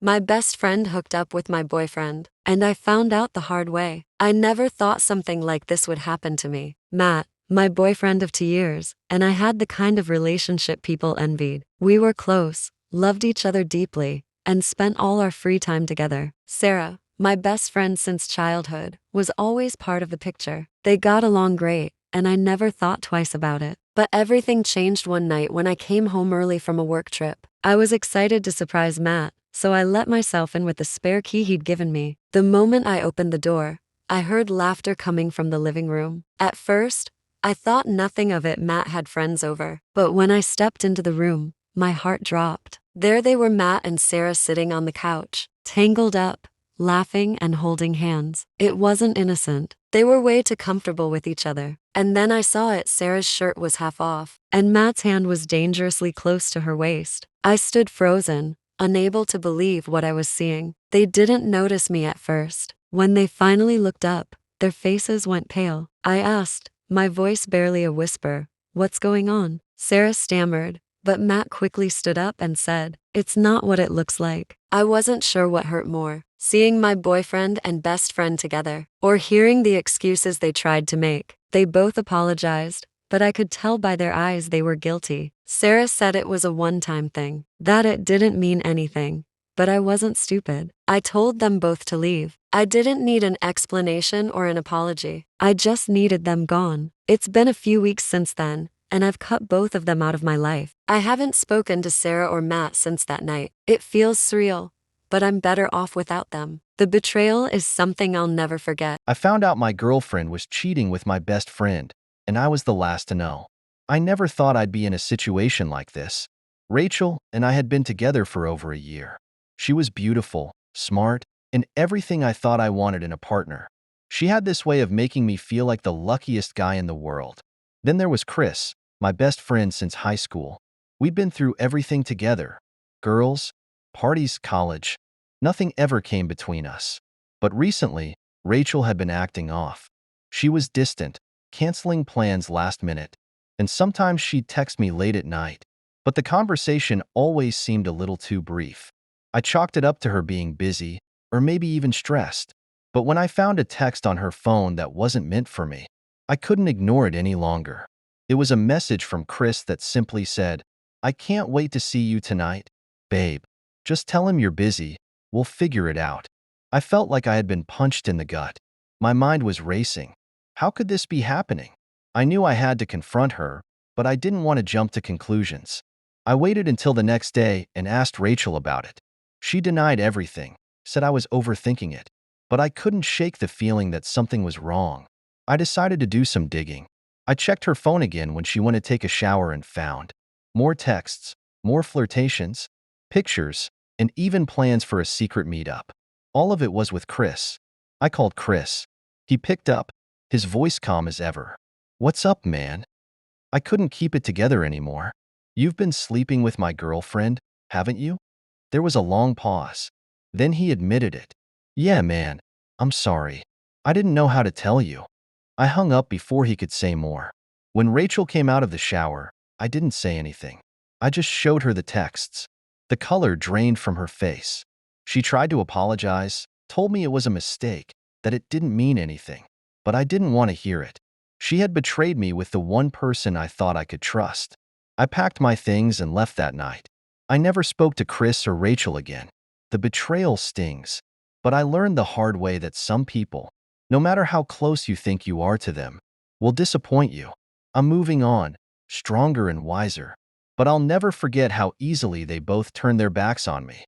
My best friend hooked up with my boyfriend, and I found out the hard way. I never thought something like this would happen to me. Matt, my boyfriend of 2 years, and I had the kind of relationship people envied. We were close, loved each other deeply, and spent all our free time together. Sarah, my best friend since childhood, was always part of the picture. They got along great, and I never thought twice about it. But everything changed one night when I came home early from a work trip. I was excited to surprise Matt, so I let myself in with the spare key he'd given me. The moment I opened the door, I heard laughter coming from the living room. At first, I thought nothing of it. Matt had friends over. But when I stepped into the room, my heart dropped. There they were, Matt and Sarah, sitting on the couch, tangled up, laughing and holding hands. It wasn't innocent. They were way too comfortable with each other. And then I saw it. Sarah's shirt was half off, and Matt's hand was dangerously close to her waist. I stood frozen, unable to believe what I was seeing. They didn't notice me at first. When they finally looked up, their faces went pale. I asked, my voice barely a whisper, "What's going on?" Sarah stammered, but Matt quickly stood up and said, "It's not what it looks like." I wasn't sure what hurt more, seeing my boyfriend and best friend together, or hearing the excuses they tried to make. They both apologized, but I could tell by their eyes they were guilty. Sarah said it was a one-time thing, that it didn't mean anything. But I wasn't stupid. I told them both to leave. I didn't need an explanation or an apology. I just needed them gone. It's been a few weeks since then, and I've cut both of them out of my life. I haven't spoken to Sarah or Matt since that night. It feels surreal, but I'm better off without them. The betrayal is something I'll never forget. I found out my girlfriend was cheating with my best friend, and I was the last to know. I never thought I'd be in a situation like this. Rachel and I had been together for over a year. She was beautiful, smart, and everything I thought I wanted in a partner. She had this way of making me feel like the luckiest guy in the world. Then there was Chris, my best friend since high school. We'd been through everything together. Girls, parties, college. Nothing ever came between us. But recently, Rachel had been acting off. She was distant, canceling plans last minute, and sometimes she'd text me late at night. But the conversation always seemed a little too brief. I chalked it up to her being busy, or maybe even stressed. But when I found a text on her phone that wasn't meant for me, I couldn't ignore it any longer. It was a message from Chris that simply said, "I can't wait to see you tonight. Babe, just tell him you're busy. We'll figure it out." I felt like I had been punched in the gut. My mind was racing. How could this be happening? I knew I had to confront her, but I didn't want to jump to conclusions. I waited until the next day and asked Rachel about it. She denied everything, said I was overthinking it, but I couldn't shake the feeling that something was wrong. I decided to do some digging. I checked her phone again when she went to take a shower and found more texts, more flirtations, pictures, and even plans for a secret meetup. All of it was with Chris. I called Chris. He picked up, his voice calm as ever. "What's up, man?" I couldn't keep it together anymore. "You've been sleeping with my girlfriend, haven't you?" There was a long pause. Then he admitted it. "Yeah, man. I'm sorry. I didn't know how to tell you." I hung up before he could say more. When Rachel came out of the shower, I didn't say anything. I just showed her the texts. The color drained from her face. She tried to apologize, told me it was a mistake, that it didn't mean anything. But I didn't want to hear it. She had betrayed me with the one person I thought I could trust. I packed my things and left that night. I never spoke to Chris or Rachel again. The betrayal stings, but I learned the hard way that some people, no matter how close you think you are to them, will disappoint you. I'm moving on, stronger and wiser, but I'll never forget how easily they both turned their backs on me.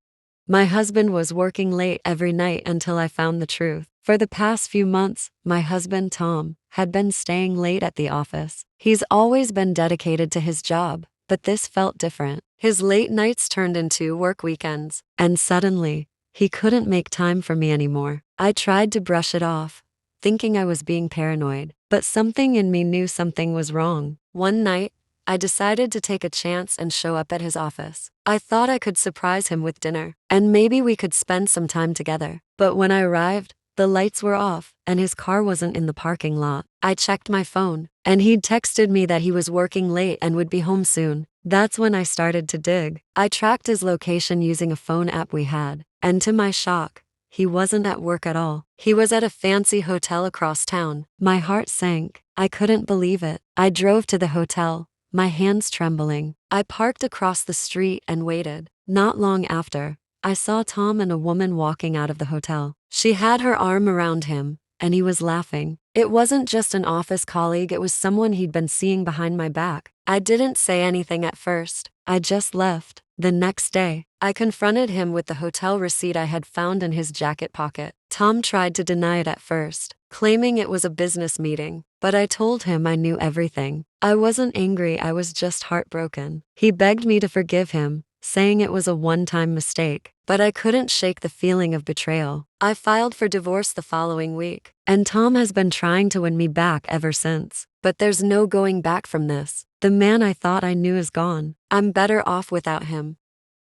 My husband was working late every night until I found the truth. For the past few months, my husband, Tom, had been staying late at the office. He's always been dedicated to his job, but this felt different. His late nights turned into work weekends, and suddenly, he couldn't make time for me anymore. I tried to brush it off, thinking I was being paranoid, but something in me knew something was wrong. One night, I decided to take a chance and show up at his office. I thought I could surprise him with dinner, and maybe we could spend some time together. But when I arrived, the lights were off, and his car wasn't in the parking lot. I checked my phone, and he'd texted me that he was working late and would be home soon. That's when I started to dig. I tracked his location using a phone app we had. And to my shock, he wasn't at work at all. He was at a fancy hotel across town. My heart sank. I couldn't believe it. I drove to the hotel, my hands trembling. I parked across the street and waited. Not long after, I saw Tom and a woman walking out of the hotel. She had her arm around him, and he was laughing. It wasn't just an office colleague, it was someone he'd been seeing behind my back. I didn't say anything at first. I just left. The next day, I confronted him with the hotel receipt I had found in his jacket pocket. Tom tried to deny it at first, claiming it was a business meeting, but I told him I knew everything. I wasn't angry, I was just heartbroken. He begged me to forgive him, saying it was a one-time mistake, but I couldn't shake the feeling of betrayal. I filed for divorce the following week, and Tom has been trying to win me back ever since. But there's no going back from this. The man I thought I knew is gone. I'm better off without him.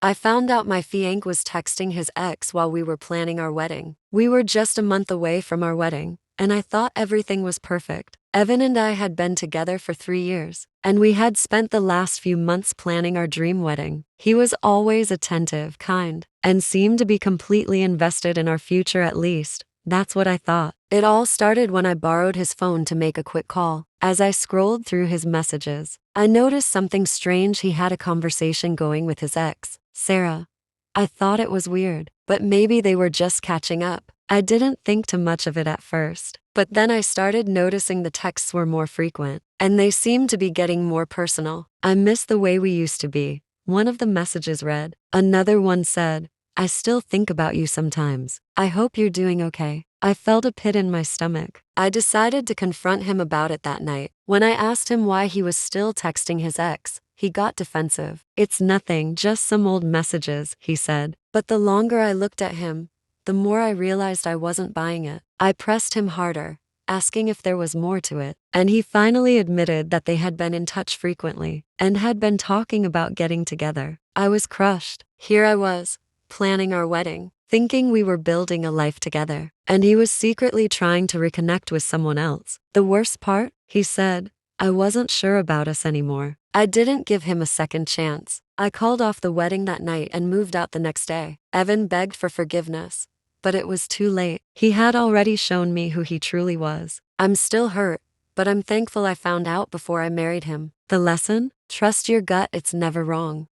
I found out my fiancé was texting his ex while we were planning our wedding. We were just a month away from our wedding, and I thought everything was perfect. Evan and I had been together for 3 years, and we had spent the last few months planning our dream wedding. He was always attentive, kind, and seemed to be completely invested in our future, at least. That's what I thought. It all started when I borrowed his phone to make a quick call. As I scrolled through his messages, I noticed something strange. He had a conversation going with his ex, Sarah. I thought it was weird, but maybe they were just catching up. I didn't think too much of it at first, but then I started noticing the texts were more frequent, and they seemed to be getting more personal. I miss the way we used to be, one of the messages read. Another one said, I still think about you sometimes. I hope you're doing okay. I felt a pit in my stomach. I decided to confront him about it that night. When I asked him why he was still texting his ex, he got defensive. It's nothing, just some old messages, he said. But the longer I looked at him, the more I realized I wasn't buying it. I pressed him harder, asking if there was more to it, and he finally admitted that they had been in touch frequently and had been talking about getting together. I was crushed. Here I was, planning our wedding, thinking we were building a life together, and he was secretly trying to reconnect with someone else. The worst part, he said, I wasn't sure about us anymore. I didn't give him a second chance. I called off the wedding that night and moved out the next day. Evan begged for forgiveness, but it was too late. He had already shown me who he truly was. I'm still hurt, but I'm thankful I found out before I married him. The lesson? Trust your gut, it's never wrong.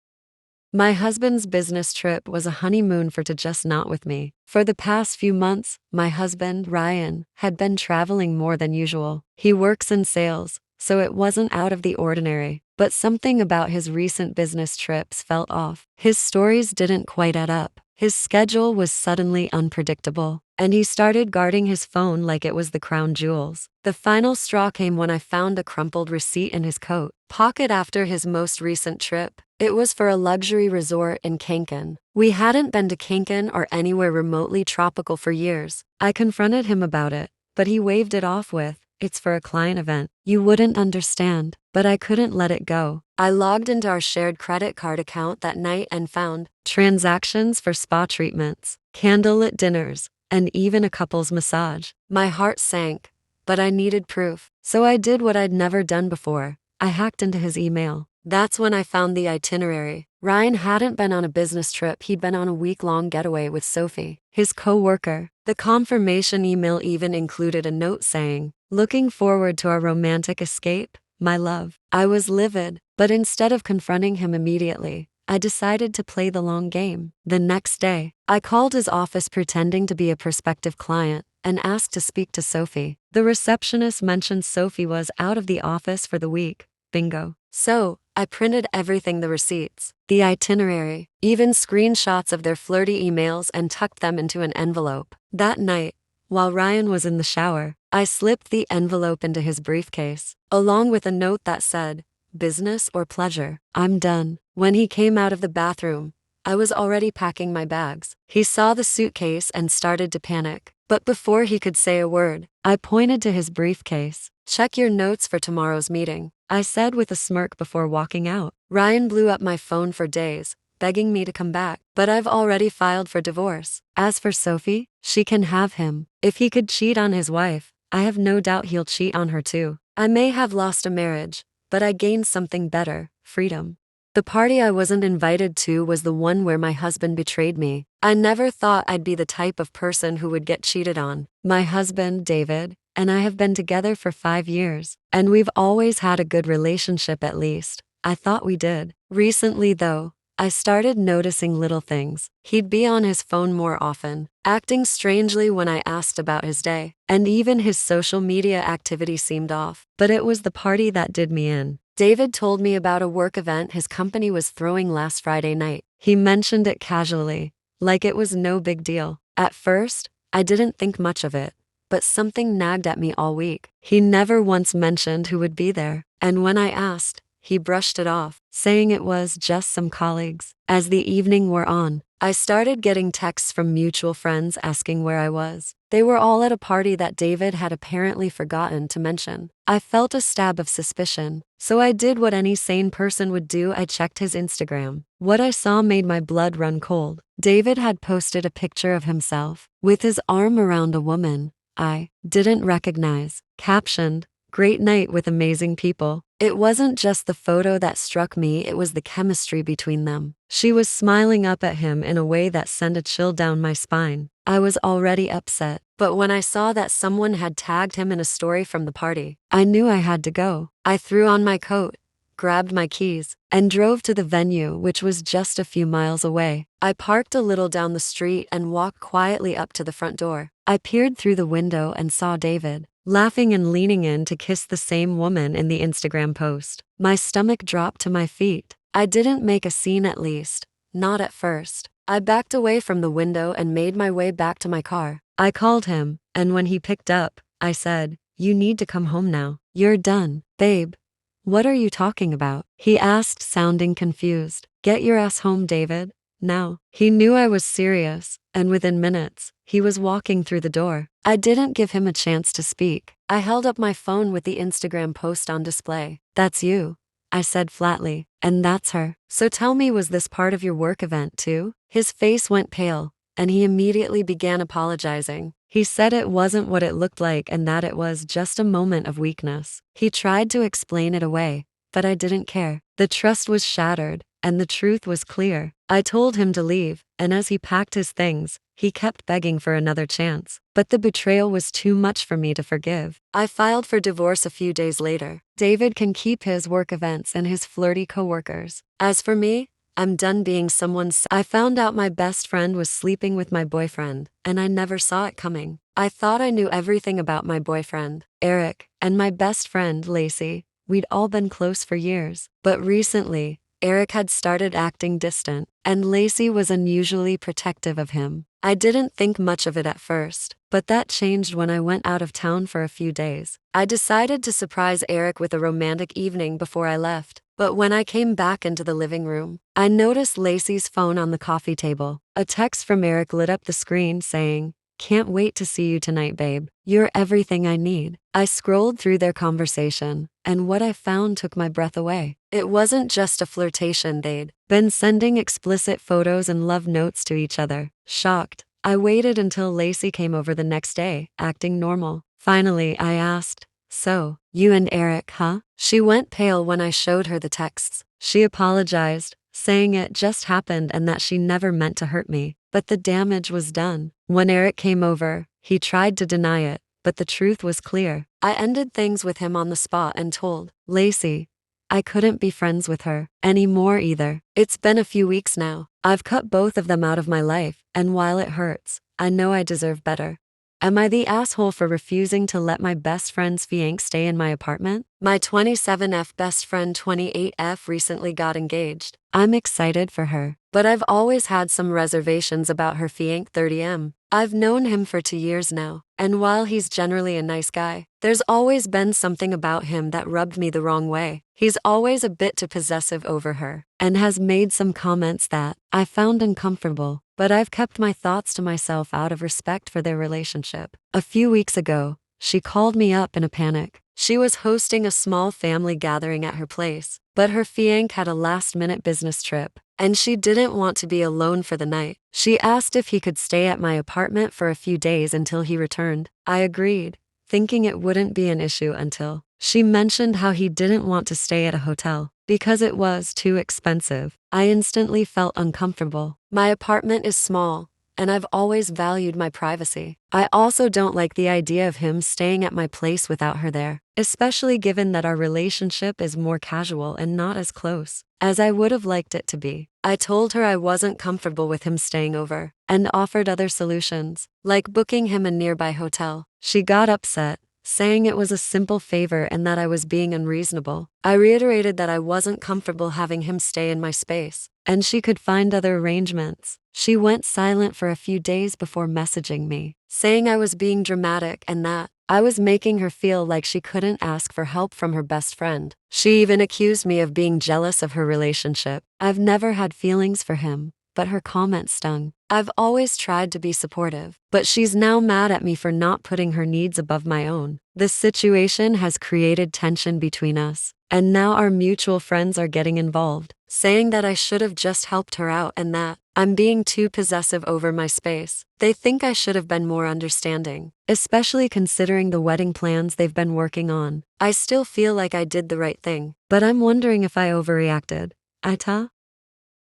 My husband's business trip was a honeymoon for to just not with me. For the past few months, my husband, Ryan, had been traveling more than usual. He works in sales, so it wasn't out of the ordinary. But something about his recent business trips felt off. His stories didn't quite add up. His schedule was suddenly unpredictable, and he started guarding his phone like it was the crown jewels. The final straw came when I found a crumpled receipt in his coat pocket after his most recent trip. It was for a luxury resort in Cancun. We hadn't been to Cancun or anywhere remotely tropical for years. I confronted him about it, but he waved it off with, it's for a client event. You wouldn't understand, but I couldn't let it go. I logged into our shared credit card account that night and found transactions for spa treatments, candlelit dinners, and even a couple's massage. My heart sank, but I needed proof. So I did what I'd never done before. I hacked into his email. That's when I found the itinerary. Ryan hadn't been on a business trip, he'd been on a week-long getaway with Sophie, his co-worker. The confirmation email even included a note saying, looking forward to our romantic escape, my love. I was livid, but instead of confronting him immediately, I decided to play the long game. The next day, I called his office pretending to be a prospective client and asked to speak to Sophie. The receptionist mentioned Sophie was out of the office for the week. Bingo. So, I printed everything, the receipts, the itinerary, even screenshots of their flirty emails, and tucked them into an envelope. That night, while Ryan was in the shower, I slipped the envelope into his briefcase, along with a note that said, business or pleasure, I'm done. When he came out of the bathroom, I was already packing my bags. He saw the suitcase and started to panic. But before he could say a word, I pointed to his briefcase. Check your notes for tomorrow's meeting, I said with a smirk before walking out. Ryan blew up my phone for days, begging me to come back, but I've already filed for divorce. As for Sophie, she can have him. If he could cheat on his wife, I have no doubt he'll cheat on her too. I may have lost a marriage, but I gained something better, freedom. The party I wasn't invited to was the one where my husband betrayed me. I never thought I'd be the type of person who would get cheated on. My husband, David, and I have been together for 5 years, and we've always had a good relationship at least. I thought we did. Recently, though, I started noticing little things. He'd be on his phone more often, acting strangely when I asked about his day, and even his social media activity seemed off. But it was the party that did me in. David told me about a work event his company was throwing last Friday night. He mentioned it casually, like it was no big deal. At first, I didn't think much of it, but something nagged at me all week. He never once mentioned who would be there, and when I asked, he brushed it off, saying it was just some colleagues. As the evening wore on, I started getting texts from mutual friends asking where I was. They were all at a party that David had apparently forgotten to mention. I felt a stab of suspicion, so I did what any sane person would do. I checked his Instagram. What I saw made my blood run cold. David had posted a picture of himself with his arm around a woman I didn't recognize, captioned, "Great night with amazing people." It wasn't just the photo that struck me, it was the chemistry between them. She was smiling up at him in a way that sent a chill down my spine. I was already upset, but when I saw that someone had tagged him in a story from the party, I knew I had to go. I threw on my coat, grabbed my keys, and drove to the venue, which was just a few miles away. I parked a little down the street and walked quietly up to the front door. I peered through the window and saw David, laughing and leaning in to kiss the same woman in the Instagram post. My stomach dropped to my feet. I didn't make a scene, at least, not at first. I backed away from the window and made my way back to my car. I called him, and when he picked up, I said, "You need to come home now. You're done." "Babe, what are you talking about?" he asked, sounding confused. "Get your ass home, David. Now." He knew I was serious, and within minutes, he was walking through the door. I didn't give him a chance to speak. I held up my phone with the Instagram post on display. "That's you," I said flatly, "and that's her. So tell me, was this part of your work event too?" His face went pale, and he immediately began apologizing. He said it wasn't what it looked like and that it was just a moment of weakness. He tried to explain it away, but I didn't care. The trust was shattered, and the truth was clear. I told him to leave, and as he packed his things, he kept begging for another chance. But the betrayal was too much for me to forgive. I filed for divorce a few days later. David can keep his work events and his flirty coworkers. As for me, I'm done being someone's. I found out my best friend was sleeping with my boyfriend, and I never saw it coming. I thought I knew everything about my boyfriend, Eric, and my best friend, Lacey. We'd all been close for years. But recently, Eric had started acting distant, and Lacey was unusually protective of him. I didn't think much of it at first, but that changed when I went out of town for a few days. I decided to surprise Eric with a romantic evening before I left. But when I came back into the living room, I noticed Lacey's phone on the coffee table. A text from Eric lit up the screen saying, "Can't wait to see you tonight, babe. You're everything I need." I scrolled through their conversation, and what I found took my breath away. It wasn't just a flirtation, they'd been sending explicit photos and love notes to each other. Shocked, I waited until Lacey came over the next day, acting normal. Finally, I asked, "So, you and Eric, huh?" She went pale when I showed her the texts. She apologized, saying it just happened and that she never meant to hurt me. But the damage was done. When Eric came over, he tried to deny it, but the truth was clear. I ended things with him on the spot and told Lacey I couldn't be friends with her anymore either. It's been a few weeks now. I've cut both of them out of my life, and while it hurts, I know I deserve better. Am I the asshole for refusing to let my best friend's fiancé stay in my apartment? My 27F best friend 28F recently got engaged. I'm excited for her, but I've always had some reservations about her fiancé 30M. I've known him for 2 years now, and while he's generally a nice guy, there's always been something about him that rubbed me the wrong way. He's always a bit too possessive over her, and has made some comments that I found uncomfortable. But I've kept my thoughts to myself out of respect for their relationship. A few weeks ago, she called me up in a panic. She was hosting a small family gathering at her place, but her fiancé had a last-minute business trip, and she didn't want to be alone for the night. She asked if he could stay at my apartment for a few days until he returned. I agreed, thinking it wouldn't be an issue until she mentioned how he didn't want to stay at a hotel. because it was too expensive. I instantly felt uncomfortable. My apartment is small, and I've always valued my privacy. I also don't like the idea of him staying at my place without her there, especially given that our relationship is more casual and not as close as I would have liked it to be. I told her I wasn't comfortable with him staying over and offered other solutions, like booking him a nearby hotel. She got upset, saying it was a simple favor and that I was being unreasonable. I reiterated that I wasn't comfortable having him stay in my space, and she could find other arrangements. She went silent for a few days before messaging me, saying I was being dramatic and that I was making her feel like she couldn't ask for help from her best friend. She even accused me of being jealous of her relationship. I've never had feelings for him, but her comment stung. I've always tried to be supportive, but she's now mad at me for not putting her needs above my own. This situation has created tension between us, and now our mutual friends are getting involved, saying that I should have just helped her out and that I'm being too possessive over my space. They think I should have been more understanding, especially considering the wedding plans they've been working on. I still feel like I did the right thing, but I'm wondering if I overreacted.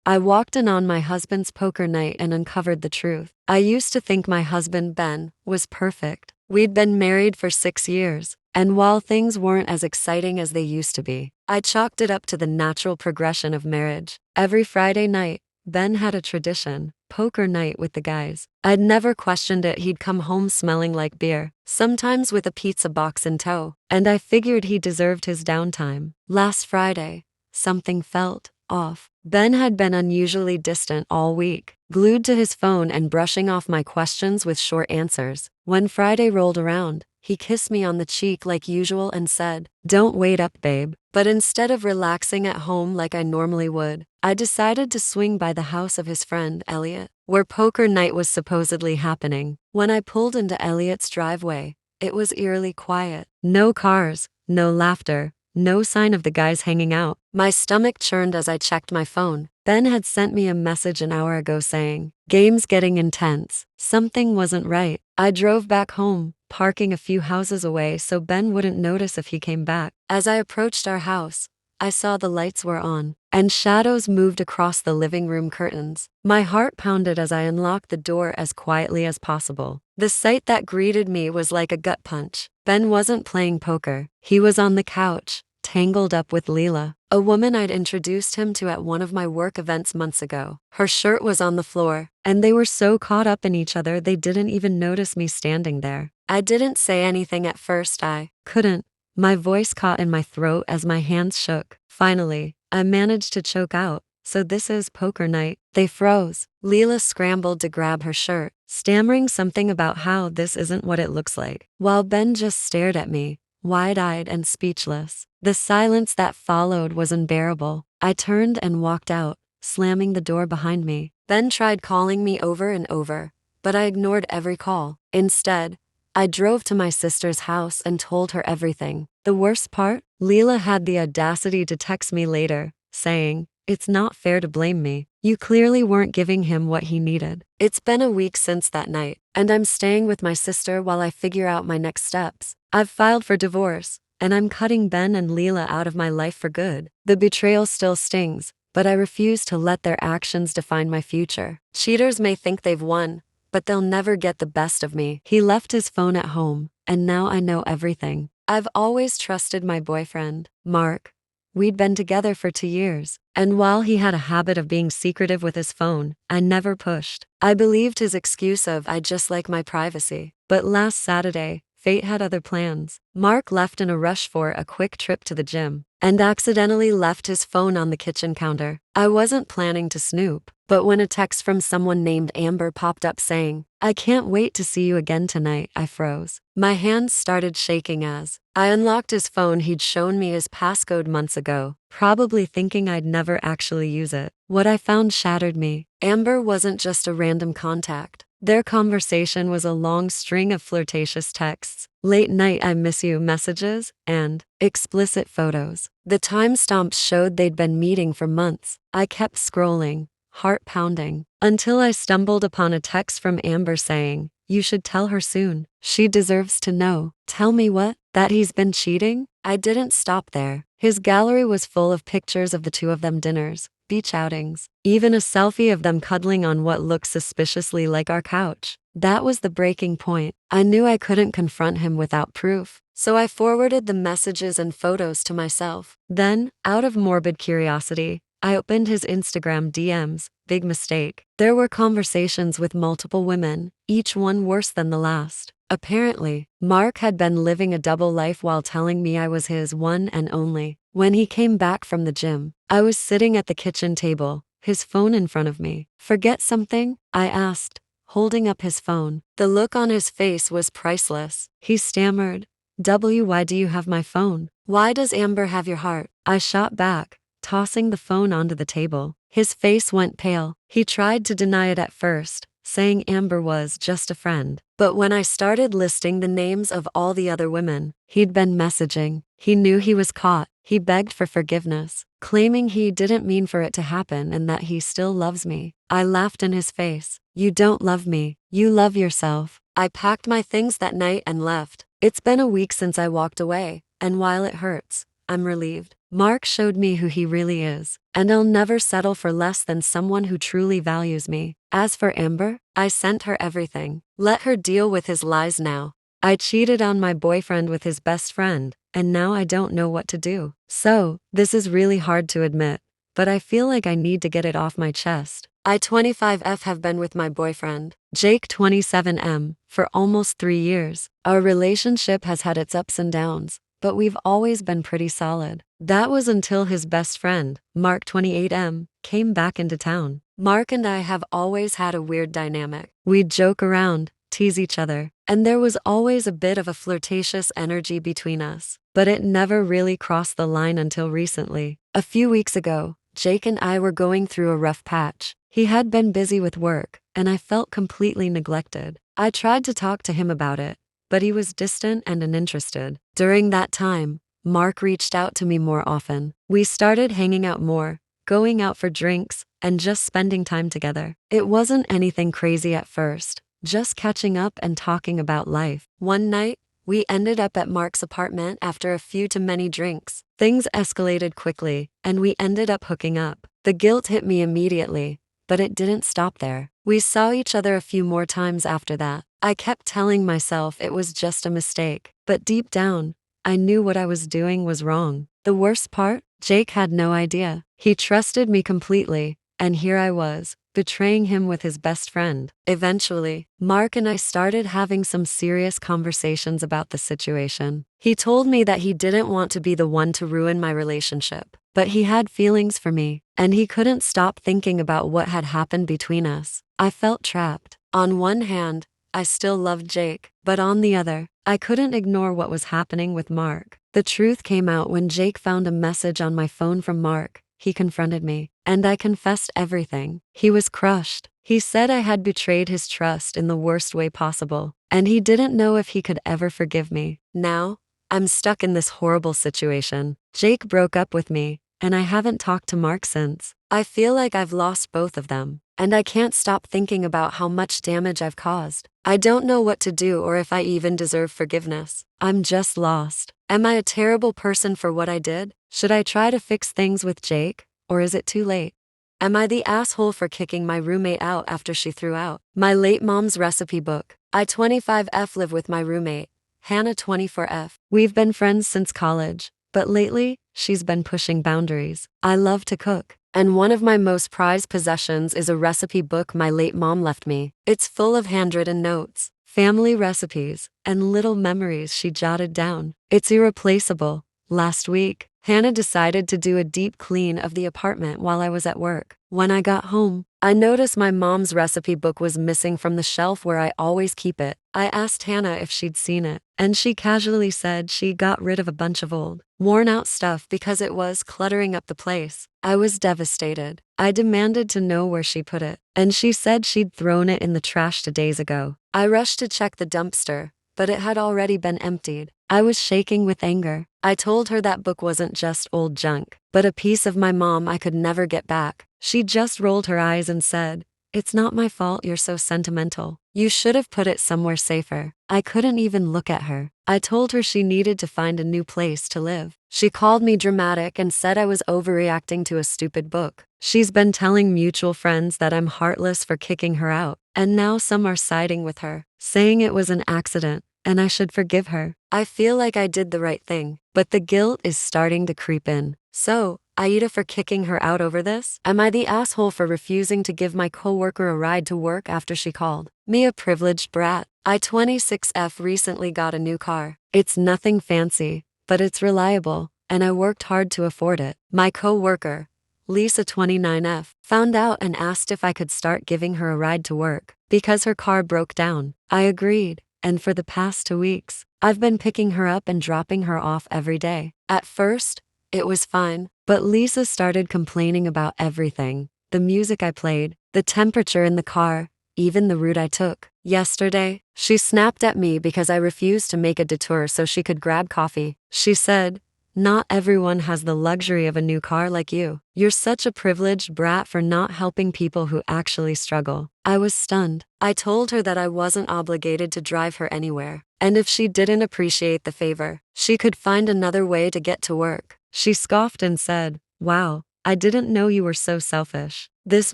I walked in on my husband's poker night and uncovered the truth. I used to think my husband, Ben, was perfect. We'd been married for 6 years, and while things weren't as exciting as they used to be, I chalked it up to the natural progression of marriage. Every Friday night, Ben had a tradition, poker night with the guys. I'd never questioned it. He'd come home smelling like beer, sometimes with a pizza box in tow, and I figured he deserved his downtime. Last Friday, something felt off. Ben had been unusually distant all week, glued to his phone and brushing off my questions with short answers. When Friday rolled around, he kissed me on the cheek like usual and said, "Don't wait up, babe." But instead of relaxing at home like I normally would, I decided to swing by the house of his friend, Elliot, where poker night was supposedly happening. When I pulled into Elliot's driveway, it was eerily quiet. No cars, no laughter, no sign of the guys hanging out. My stomach churned as I checked my phone. Ben had sent me a message an hour ago saying, "Game's getting intense." Something wasn't right. I drove back home, parking a few houses away so Ben wouldn't notice if he came back. As I approached our house, I saw the lights were on, and shadows moved across the living room curtains. My heart pounded as I unlocked the door as quietly as possible. The sight that greeted me was like a gut punch. Ben wasn't playing poker. He was on the couch, tangled up with Leela, a woman I'd introduced him to at one of my work events months ago. Her shirt was on the floor, and they were so caught up in each other they didn't even notice me standing there. I didn't say anything at first. I couldn't. My voice caught in my throat as my hands shook. Finally, I managed to choke out, "So this is poker night." They froze. Leela scrambled to grab her shirt, stammering something about how this isn't what it looks like, while Ben just stared at me, wide-eyed and speechless. The silence that followed was unbearable. I turned and walked out, slamming the door behind me. Ben tried calling me over and over, but I ignored every call. Instead, I drove to my sister's house and told her everything. The worst part? Leela had the audacity to text me later, saying, "It's not fair to blame me. You clearly weren't giving him what he needed." It's been a week since that night, and I'm staying with my sister while I figure out my next steps. I've filed for divorce, and I'm cutting Ben and Leela out of my life for good. The betrayal still stings, but I refuse to let their actions define my future. Cheaters may think they've won, but they'll never get the best of me. He left his phone at home, and now I know everything. I've always trusted my boyfriend, Mark. We'd been together for 2 years, and while he had a habit of being secretive with his phone, I never pushed. I believed his excuse of "I just like my privacy." But last Saturday, fate had other plans. Mark left in a rush for a quick trip to the gym, and accidentally left his phone on the kitchen counter. I wasn't planning to snoop, but when a text from someone named Amber popped up saying, "I can't wait to see you again tonight," I froze. My hands started shaking as I unlocked his phone. He'd shown me his passcode months ago, probably thinking I'd never actually use it. What I found shattered me. Amber wasn't just a random contact. Their conversation was a long string of flirtatious texts, late night "I miss you" messages, and explicit photos. The timestamps showed they'd been meeting for months. I kept scrolling, heart pounding, until I stumbled upon a text from Amber saying, "You should tell her soon. She deserves to know." Tell me what? That he's been cheating? I didn't stop there. His gallery was full of pictures of the two of them dinners, beach outings, even a selfie of them cuddling on what looked suspiciously like our couch. That was the breaking point. I knew I couldn't confront him without proof, so I forwarded the messages and photos to myself. Then, out of morbid curiosity, I opened his Instagram DMs. Big mistake. There were conversations with multiple women, each one worse than the last. Apparently, Mark had been living a double life while telling me I was his one and only. When he came back from the gym, I was sitting at the kitchen table, his phone in front of me. "Forget something?" I asked, holding up his phone. The look on his face was priceless. He stammered, "Why do you have my phone? Why does Amber have your heart?" I shot back, tossing the phone onto the table. His face went pale. He tried to deny it at first, saying Amber was just a friend. But when I started listing the names of all the other women he'd been messaging, he knew he was caught. He begged for forgiveness, claiming he didn't mean for it to happen and that he still loves me. I laughed in his face. "You don't love me. You love yourself." I packed my things that night and left. It's been a week since I walked away, and while it hurts, I'm relieved. Mark showed me who he really is, and I'll never settle for less than someone who truly values me. As for Amber, I sent her everything. Let her deal with his lies now. I cheated on my boyfriend with his best friend, and now I don't know what to do. So, this is really hard to admit, but I feel like I need to get it off my chest. I 25F have been with my boyfriend, Jake 27M, for almost 3 years. Our relationship has had its ups and downs, but we've always been pretty solid. That was until his best friend, Mark 28M, came back into town. Mark and I have always had a weird dynamic. We'd joke around, tease each other, and there was always a bit of a flirtatious energy between us. But it never really crossed the line until recently. A few weeks ago, Jake and I were going through a rough patch. He had been busy with work, and I felt completely neglected. I tried to talk to him about it, but he was distant and uninterested. During that time, Mark reached out to me more often. We started hanging out more, going out for drinks, and just spending time together. It wasn't anything crazy at first, just catching up and talking about life. One night, we ended up at Mark's apartment after a few too many drinks. Things escalated quickly, and we ended up hooking up. The guilt hit me immediately, but it didn't stop there. We saw each other a few more times after that. I kept telling myself it was just a mistake, but deep down, I knew what I was doing was wrong. The worst part? Jake had no idea. He trusted me completely, and here I was, betraying him with his best friend. Eventually, Mark and I started having some serious conversations about the situation. He told me that he didn't want to be the one to ruin my relationship, but he had feelings for me, and he couldn't stop thinking about what had happened between us. I felt trapped. On one hand, I still loved Jake, but on the other, I couldn't ignore what was happening with Mark. The truth came out when Jake found a message on my phone from Mark. He confronted me, and I confessed everything. He was crushed. He said I had betrayed his trust in the worst way possible, and he didn't know if he could ever forgive me. Now, I'm stuck in this horrible situation. Jake broke up with me, and I haven't talked to Mark since. I feel like I've lost both of them, and I can't stop thinking about how much damage I've caused. I don't know what to do or if I even deserve forgiveness. I'm just lost. Am I a terrible person for what I did? Should I try to fix things with Jake, or is it too late? Am I the asshole for kicking my roommate out after she threw out my late mom's recipe book? I 25F live with my roommate, Hannah 24F. We've been friends since college, but lately, she's been pushing boundaries. I love to cook, and one of my most prized possessions is a recipe book my late mom left me. It's full of handwritten notes, family recipes, and little memories she jotted down. It's irreplaceable. Last week, Hannah decided to do a deep clean of the apartment while I was at work. When I got home, I noticed my mom's recipe book was missing from the shelf where I always keep it. I asked Hannah if she'd seen it, and she casually said she got rid of a bunch of old, worn-out stuff because it was cluttering up the place. I was devastated. I demanded to know where she put it, and she said she'd thrown it in the trash 2 days ago. I rushed to check the dumpster, but it had already been emptied. I was shaking with anger. I told her that book wasn't just old junk, but a piece of my mom I could never get back. She just rolled her eyes and said, "It's not my fault you're so sentimental." You should have put it somewhere safer. I couldn't even look at her. I told her she needed to find a new place to live. She called me dramatic and said I was overreacting to a stupid book. She's been telling mutual friends that I'm heartless for kicking her out, and now some are siding with her, saying it was an accident and I should forgive her. I feel like I did the right thing, but the guilt is starting to creep in. So, Aida for kicking her out over this? Am I the asshole for refusing to give my coworker a ride to work after she called me a privileged brat? I 26F recently got a new car. It's nothing fancy, but it's reliable, and I worked hard to afford it. My coworker, Lisa 29F, found out and asked if I could start giving her a ride to work because her car broke down. I agreed, and for the past 2 weeks, I've been picking her up and dropping her off every day. At first, it was fine, but Lisa started complaining about everything: the music I played, the temperature in the car, even the route I took. Yesterday, she snapped at me because I refused to make a detour so she could grab coffee. She said, "Not everyone has the luxury of a new car like you. You're such a privileged brat for not helping people who actually struggle." I was stunned. I told her that I wasn't obligated to drive her anywhere, and if she didn't appreciate the favor, she could find another way to get to work. She scoffed and said, "Wow, I didn't know you were so selfish." This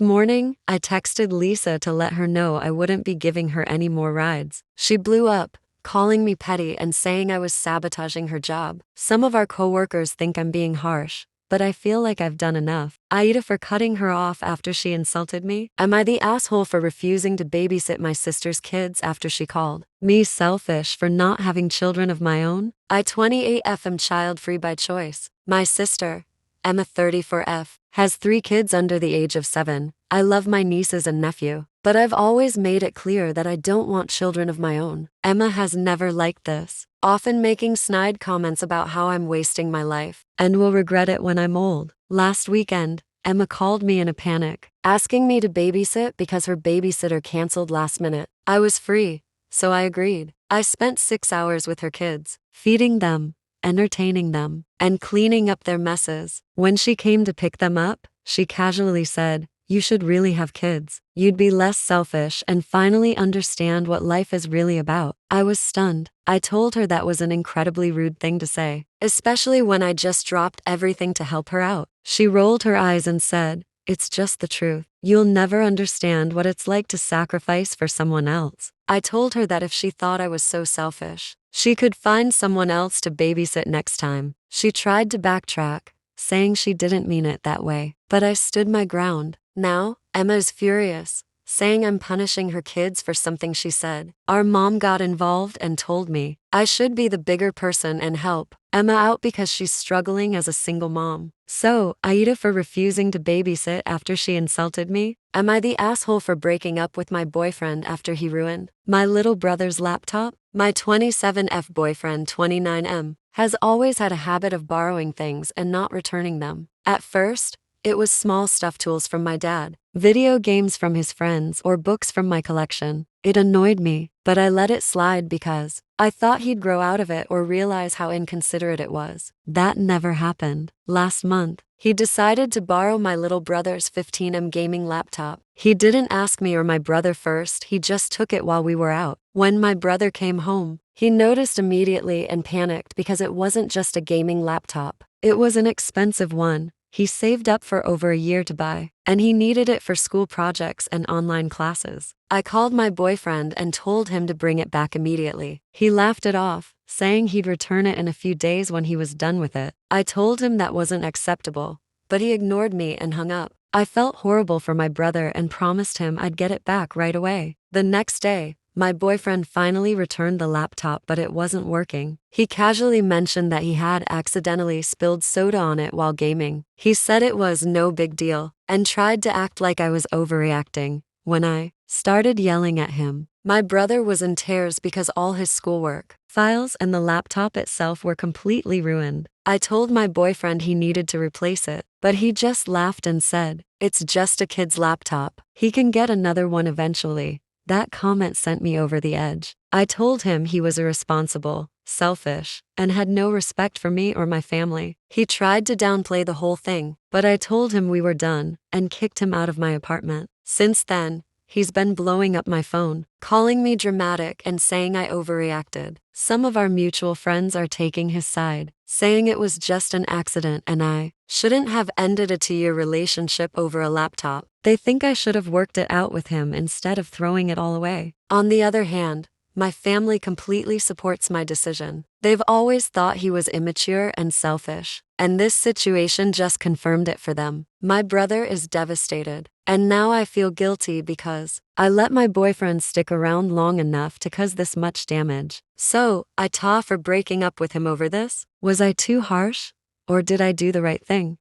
morning, I texted Lisa to let her know I wouldn't be giving her any more rides. She blew up, calling me petty and saying I was sabotaging her job. Some of our coworkers think I'm being harsh, but I feel like I've done enough. Aida for cutting her off after she insulted me? Am I the asshole for refusing to babysit my sister's kids after she called me selfish for not having children of my own? I 28F am child-free by choice. My sister, Emma 34F, has 3 kids under the age of 7. I love my nieces and nephew, but I've always made it clear that I don't want children of my own. Emma has never liked this, often making snide comments about how I'm wasting my life and will regret it when I'm old. Last weekend, Emma called me in a panic, asking me to babysit because her babysitter canceled last minute. I was free, so I agreed. I spent 6 hours with her kids, feeding them, entertaining them, and cleaning up their messes. When she came to pick them up, she casually said, "You should really have kids. You'd be less selfish and finally understand what life is really about." I was stunned. I told her that was an incredibly rude thing to say, especially when I just dropped everything to help her out. She rolled her eyes and said, "It's just the truth. You'll never understand what it's like to sacrifice for someone else." I told her that if she thought I was so selfish, she could find someone else to babysit next time. She tried to backtrack, saying she didn't mean it that way, but I stood my ground. Now, Emma is furious, saying I'm punishing her kids for something she said. Our mom got involved and told me I should be the bigger person and help Emma out because she's struggling as a single mom. So, Aida for refusing to babysit after she insulted me? Am I the asshole for breaking up with my boyfriend after he ruined my little brother's laptop? My 27F boyfriend 29M has always had a habit of borrowing things and not returning them. At first, it was small stuffed tools from my dad, video games from his friends, or books from my collection. It annoyed me, but I let it slide because I thought he'd grow out of it or realize how inconsiderate it was. That never happened. Last month, he decided to borrow my little brother's 15M gaming laptop. He didn't ask me or my brother first, he just took it while we were out. When my brother came home, he noticed immediately and panicked because it wasn't just a gaming laptop. It was an expensive one. He saved up for over a year to buy, and he needed it for school projects and online classes. I called my boyfriend and told him to bring it back immediately. He laughed it off, saying he'd return it in a few days when he was done with it. I told him that wasn't acceptable, but he ignored me and hung up. I felt horrible for my brother and promised him I'd get it back right away. The next day, my boyfriend finally returned the laptop, but it wasn't working. He casually mentioned that he had accidentally spilled soda on it while gaming. He said it was no big deal and tried to act like I was overreacting. When I started yelling at him, my brother was in tears because all his schoolwork, files, and the laptop itself were completely ruined. I told my boyfriend he needed to replace it, but he just laughed and said, "It's just a kid's laptop. He can get another one eventually." That comment sent me over the edge. I told him he was irresponsible, selfish, and had no respect for me or my family. He tried to downplay the whole thing, but I told him we were done and kicked him out of my apartment. Since then, he's been blowing up my phone, calling me dramatic and saying I overreacted. Some of our mutual friends are taking his side, saying it was just an accident and I shouldn't have ended a 2-year relationship over a laptop. They think I should have worked it out with him instead of throwing it all away. On the other hand, my family completely supports my decision. They've always thought he was immature and selfish, and this situation just confirmed it for them. My brother is devastated, and now I feel guilty because I let my boyfriend stick around long enough to cause this much damage. So, I ta for breaking up with him over this? Was I too harsh? Or did I do the right thing?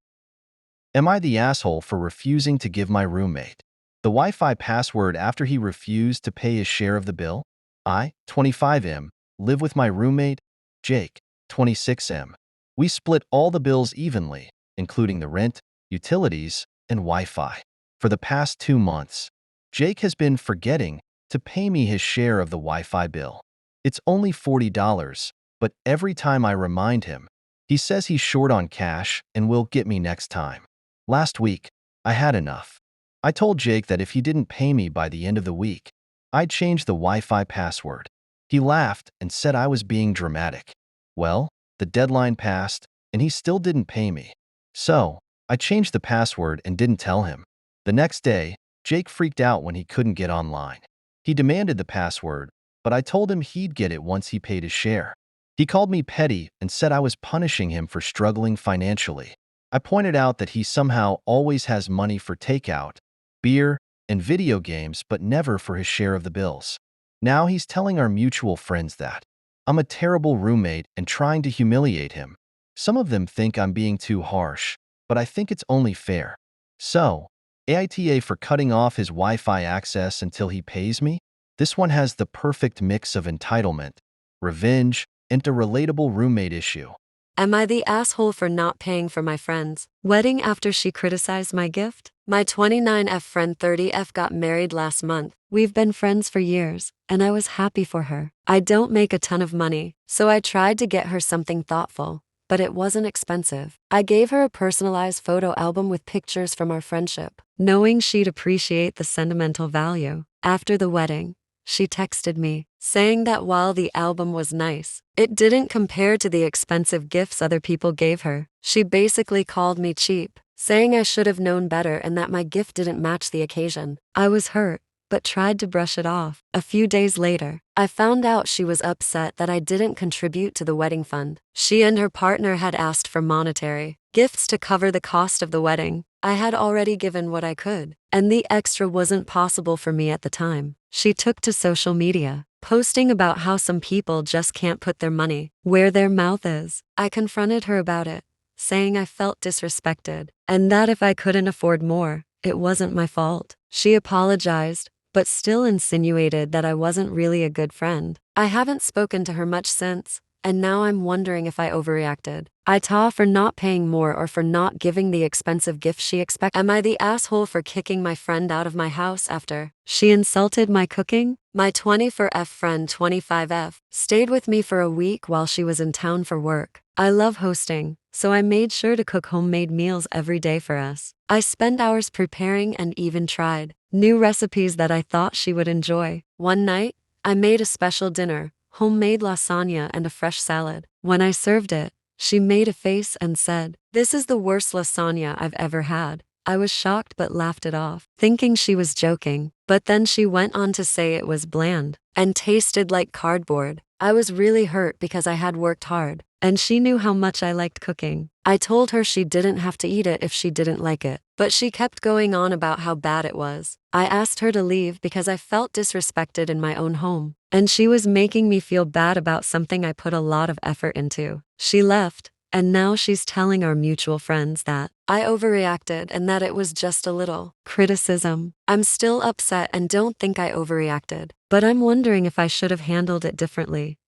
Am I the asshole for refusing to give my roommate the Wi-Fi password after he refused to pay his share of the bill? I, 25M, live with my roommate, Jake, 26M. We split all the bills evenly, including the rent, utilities, and Wi-Fi. For the past 2 months, Jake has been forgetting to pay me his share of the Wi-Fi bill. It's only $40, but every time I remind him, he says he's short on cash and will get me next time. Last week, I had enough. I told Jake that if he didn't pay me by the end of the week, I'd change the Wi-Fi password. He laughed and said I was being dramatic. Well, the deadline passed, and he still didn't pay me. So, I changed the password and didn't tell him. The next day, Jake freaked out when he couldn't get online. He demanded the password, but I told him he'd get it once he paid his share. He called me petty and said I was punishing him for struggling financially. I pointed out that he somehow always has money for takeout, beer, and video games, but never for his share of the bills. Now he's telling our mutual friends that I'm a terrible roommate and trying to humiliate him. Some of them think I'm being too harsh, but I think it's only fair. So, AITA for cutting off his Wi-Fi access until he pays me? This one has the perfect mix of entitlement, revenge, and a relatable roommate issue. Am I the asshole for not paying for my friend's wedding after she criticized my gift? My 29F friend 30F got married last month. We've been friends for years, and I was happy for her. I don't make a ton of money, so I tried to get her something thoughtful, but it wasn't expensive. I gave her a personalized photo album with pictures from our friendship, knowing she'd appreciate the sentimental value. After the wedding, she texted me, saying that while the album was nice, it didn't compare to the expensive gifts other people gave her. She basically called me cheap, saying I should have known better and that my gift didn't match the occasion. I was hurt, but tried to brush it off. A few days later, I found out she was upset that I didn't contribute to the wedding fund. She and her partner had asked for monetary gifts to cover the cost of the wedding. I had already given what I could, and the extra wasn't possible for me at the time. She took to social media, posting about how some people just can't put their money where their mouth is. I confronted her about it, saying I felt disrespected, and that if I couldn't afford more, it wasn't my fault. She apologized, but still insinuated that I wasn't really a good friend. I haven't spoken to her much since, and now I'm wondering if I overreacted. I ta for not paying more or for not giving the expensive gift she expected. Am I the asshole for kicking my friend out of my house after she insulted my cooking? My 24F friend 25F stayed with me for a week while she was in town for work. I love hosting, so I made sure to cook homemade meals every day for us. I spent hours preparing and even tried new recipes that I thought she would enjoy. One night, I made a special dinner, homemade lasagna and a fresh salad. When I served it, she made a face and said, "This is the worst lasagna I've ever had." I was shocked but laughed it off, thinking she was joking. But then she went on to say it was bland and tasted like cardboard. I was really hurt because I had worked hard, and she knew how much I liked cooking. I told her she didn't have to eat it if she didn't like it, but she kept going on about how bad it was. I asked her to leave because I felt disrespected in my own home, and she was making me feel bad about something I put a lot of effort into. She left, and now she's telling our mutual friends that I overreacted and that it was just a little criticism. I'm still upset and don't think I overreacted, but I'm wondering if I should have handled it differently.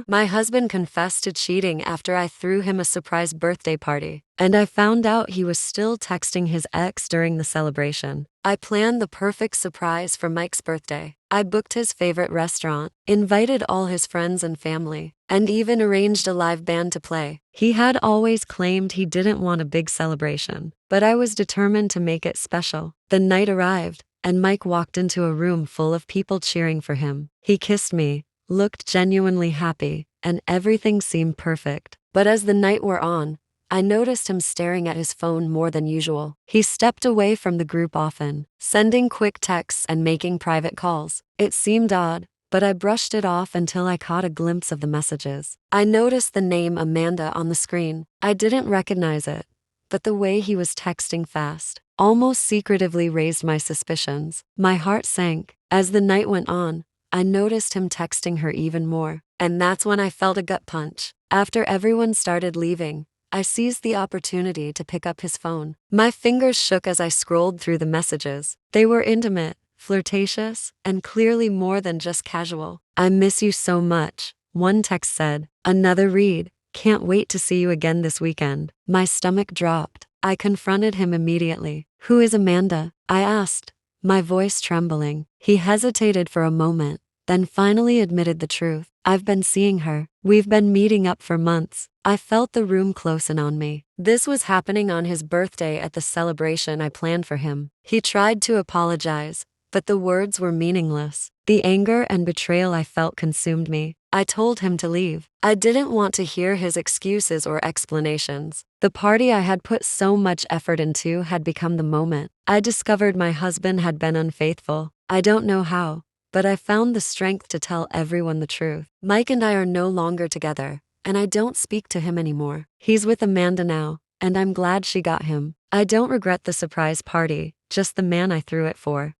My husband confessed to cheating after I threw him a surprise birthday party, and I found out he was still texting his ex during the celebration. I planned the perfect surprise for Mike's birthday. I booked his favorite restaurant, invited all his friends and family, and even arranged a live band to play. He had always claimed he didn't want a big celebration, but I was determined to make it special. The night arrived, and Mike walked into a room full of people cheering for him. He kissed me, looked genuinely happy, and everything seemed perfect. But as the night wore on, I noticed him staring at his phone more than usual. He stepped away from the group often, sending quick texts and making private calls. It seemed odd, but I brushed it off until I caught a glimpse of the messages. I noticed the name Amanda on the screen. I didn't recognize it, but the way he was texting fast, almost secretively, raised my suspicions. My heart sank. As the night went on, I noticed him texting her even more, and that's when I felt a gut punch. After everyone started leaving, I seized the opportunity to pick up his phone. My fingers shook as I scrolled through the messages. They were intimate, flirtatious, and clearly more than just casual. "I miss you so much," one text said. Another read, "Can't wait to see you again this weekend." My stomach dropped. I confronted him immediately. "Who is Amanda?" I asked, my voice trembling. He hesitated for a moment, then finally admitted the truth. "I've been seeing her. We've been meeting up for months." I felt the room close in on me. This was happening on his birthday at the celebration I planned for him. He tried to apologize, but the words were meaningless. The anger and betrayal I felt consumed me. I told him to leave. I didn't want to hear his excuses or explanations. The party I had put so much effort into had become the moment I discovered my husband had been unfaithful. I don't know how, but I found the strength to tell everyone the truth. Mike and I are no longer together, and I don't speak to him anymore. He's with Amanda now, and I'm glad she got him. I don't regret the surprise party, just the man I threw it for.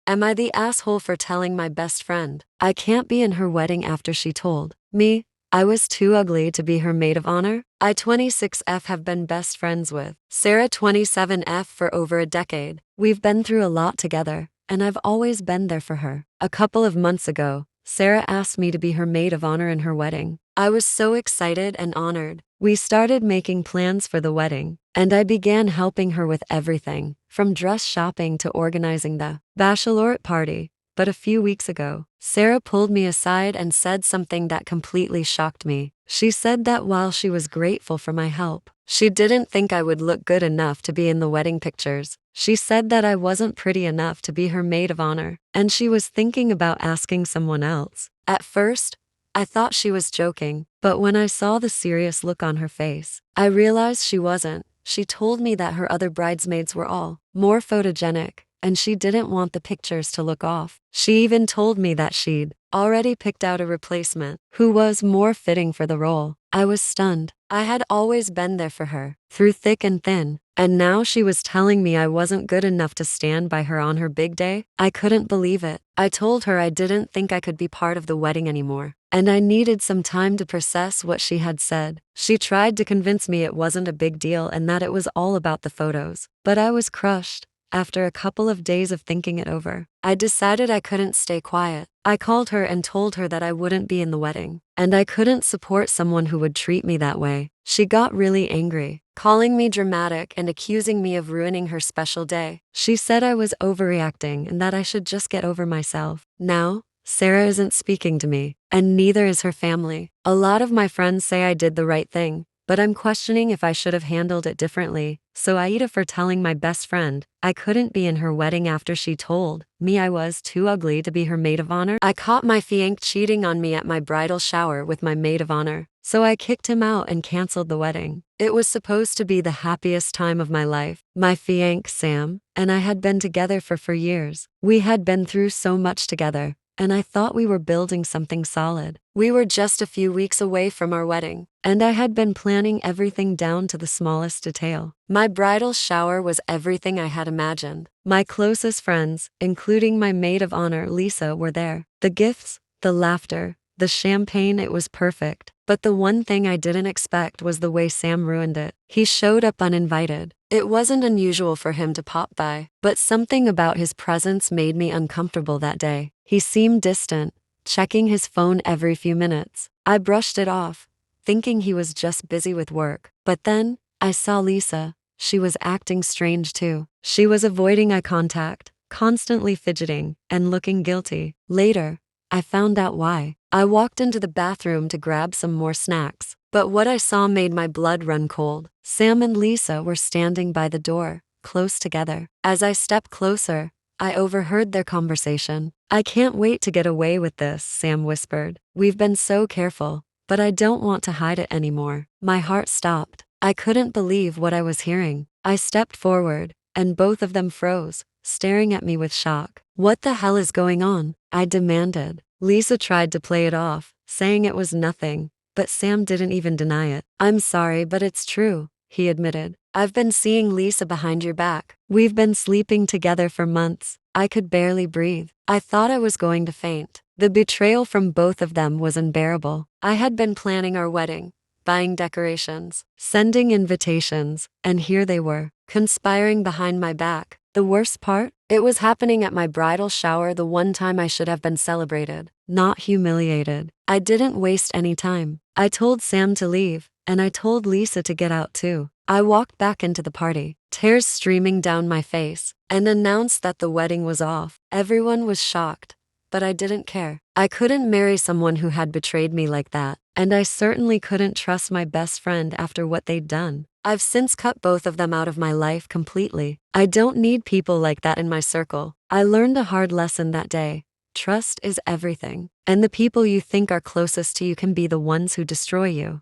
Am I the asshole for telling my best friend I can't be in her wedding after she told me I was too ugly to be her maid of honor? I 26F have been best friends with Sarah 27F for over a decade. We've been through a lot together, and I've always been there for her. A couple of months ago, Sarah asked me to be her maid of honor in her wedding. I was so excited and honored. We started making plans for the wedding, and I began helping her with everything, from dress shopping to organizing the bachelorette party. But a few weeks ago, Sarah pulled me aside and said something that completely shocked me. She said that while she was grateful for my help, she didn't think I would look good enough to be in the wedding pictures. She said that I wasn't pretty enough to be her maid of honor, and she was thinking about asking someone else. At first, I thought she was joking, but when I saw the serious look on her face, I realized she wasn't. She told me that her other bridesmaids were all more photogenic, and she didn't want the pictures to look off. She even told me that she'd already picked out a replacement who was more fitting for the role. I was stunned. I had always been there for her, through thick and thin, and now she was telling me I wasn't good enough to stand by her on her big day. I couldn't believe it. I told her I didn't think I could be part of the wedding anymore, and I needed some time to process what she had said. She tried to convince me it wasn't a big deal and that it was all about the photos, but I was crushed. After a couple of days of thinking it over, I decided I couldn't stay quiet. I called her and told her that I wouldn't be in the wedding, and I couldn't support someone who would treat me that way. She got really angry, calling me dramatic and accusing me of ruining her special day. She said I was overreacting and that I should just get over myself. Now, Sarah isn't speaking to me, and neither is her family. A lot of my friends say I did the right thing, but I'm questioning if I should have handled it differently. So Aida for telling my best friend I couldn't be in her wedding after she told me I was too ugly to be her maid of honor. I caught my fiancé cheating on me at my bridal shower with my maid of honor, so I kicked him out and canceled the wedding. It was supposed to be the happiest time of my life. My fiancé, Sam, and I had been together for years. We had been through so much together, and I thought we were building something solid. We were just a few weeks away from our wedding, and I had been planning everything down to the smallest detail. My bridal shower was everything I had imagined. My closest friends, including my maid of honor Lisa, were there. The gifts, the laughter, the champagne, it was perfect. But the one thing I didn't expect was the way Sam ruined it. He showed up uninvited. It wasn't unusual for him to pop by, but something about his presence made me uncomfortable that day. He seemed distant, checking his phone every few minutes. I brushed it off, thinking he was just busy with work. But then, I saw Lisa. She was acting strange too. She was avoiding eye contact, constantly fidgeting, and looking guilty. Later, I found out why. I walked into the bathroom to grab some more snacks, but what I saw made my blood run cold. Sam and Lisa were standing by the door, close together. As I stepped closer, I overheard their conversation. "I can't wait to get away with this," Sam whispered. "We've been so careful, but I don't want to hide it anymore." My heart stopped. I couldn't believe what I was hearing. I stepped forward, and both of them froze, staring at me with shock. "What the hell is going on?" I demanded. Lisa tried to play it off, saying it was nothing, but Sam didn't even deny it. "I'm sorry, but it's true," he admitted. "I've been seeing Lisa behind your back. We've been sleeping together for months." I could barely breathe. I thought I was going to faint. The betrayal from both of them was unbearable. I had been planning our wedding, buying decorations, sending invitations, and here they were, conspiring behind my back. The worst part? It was happening at my bridal shower, the one time I should have been celebrated, not humiliated. I didn't waste any time. I told Sam to leave, and I told Lisa to get out too. I walked back into the party, tears streaming down my face, and announced that the wedding was off. Everyone was shocked, but I didn't care. I couldn't marry someone who had betrayed me like that, and I certainly couldn't trust my best friend after what they'd done. I've since cut both of them out of my life completely. I don't need people like that in my circle. I learned a hard lesson that day. Trust is everything, and the people you think are closest to you can be the ones who destroy you.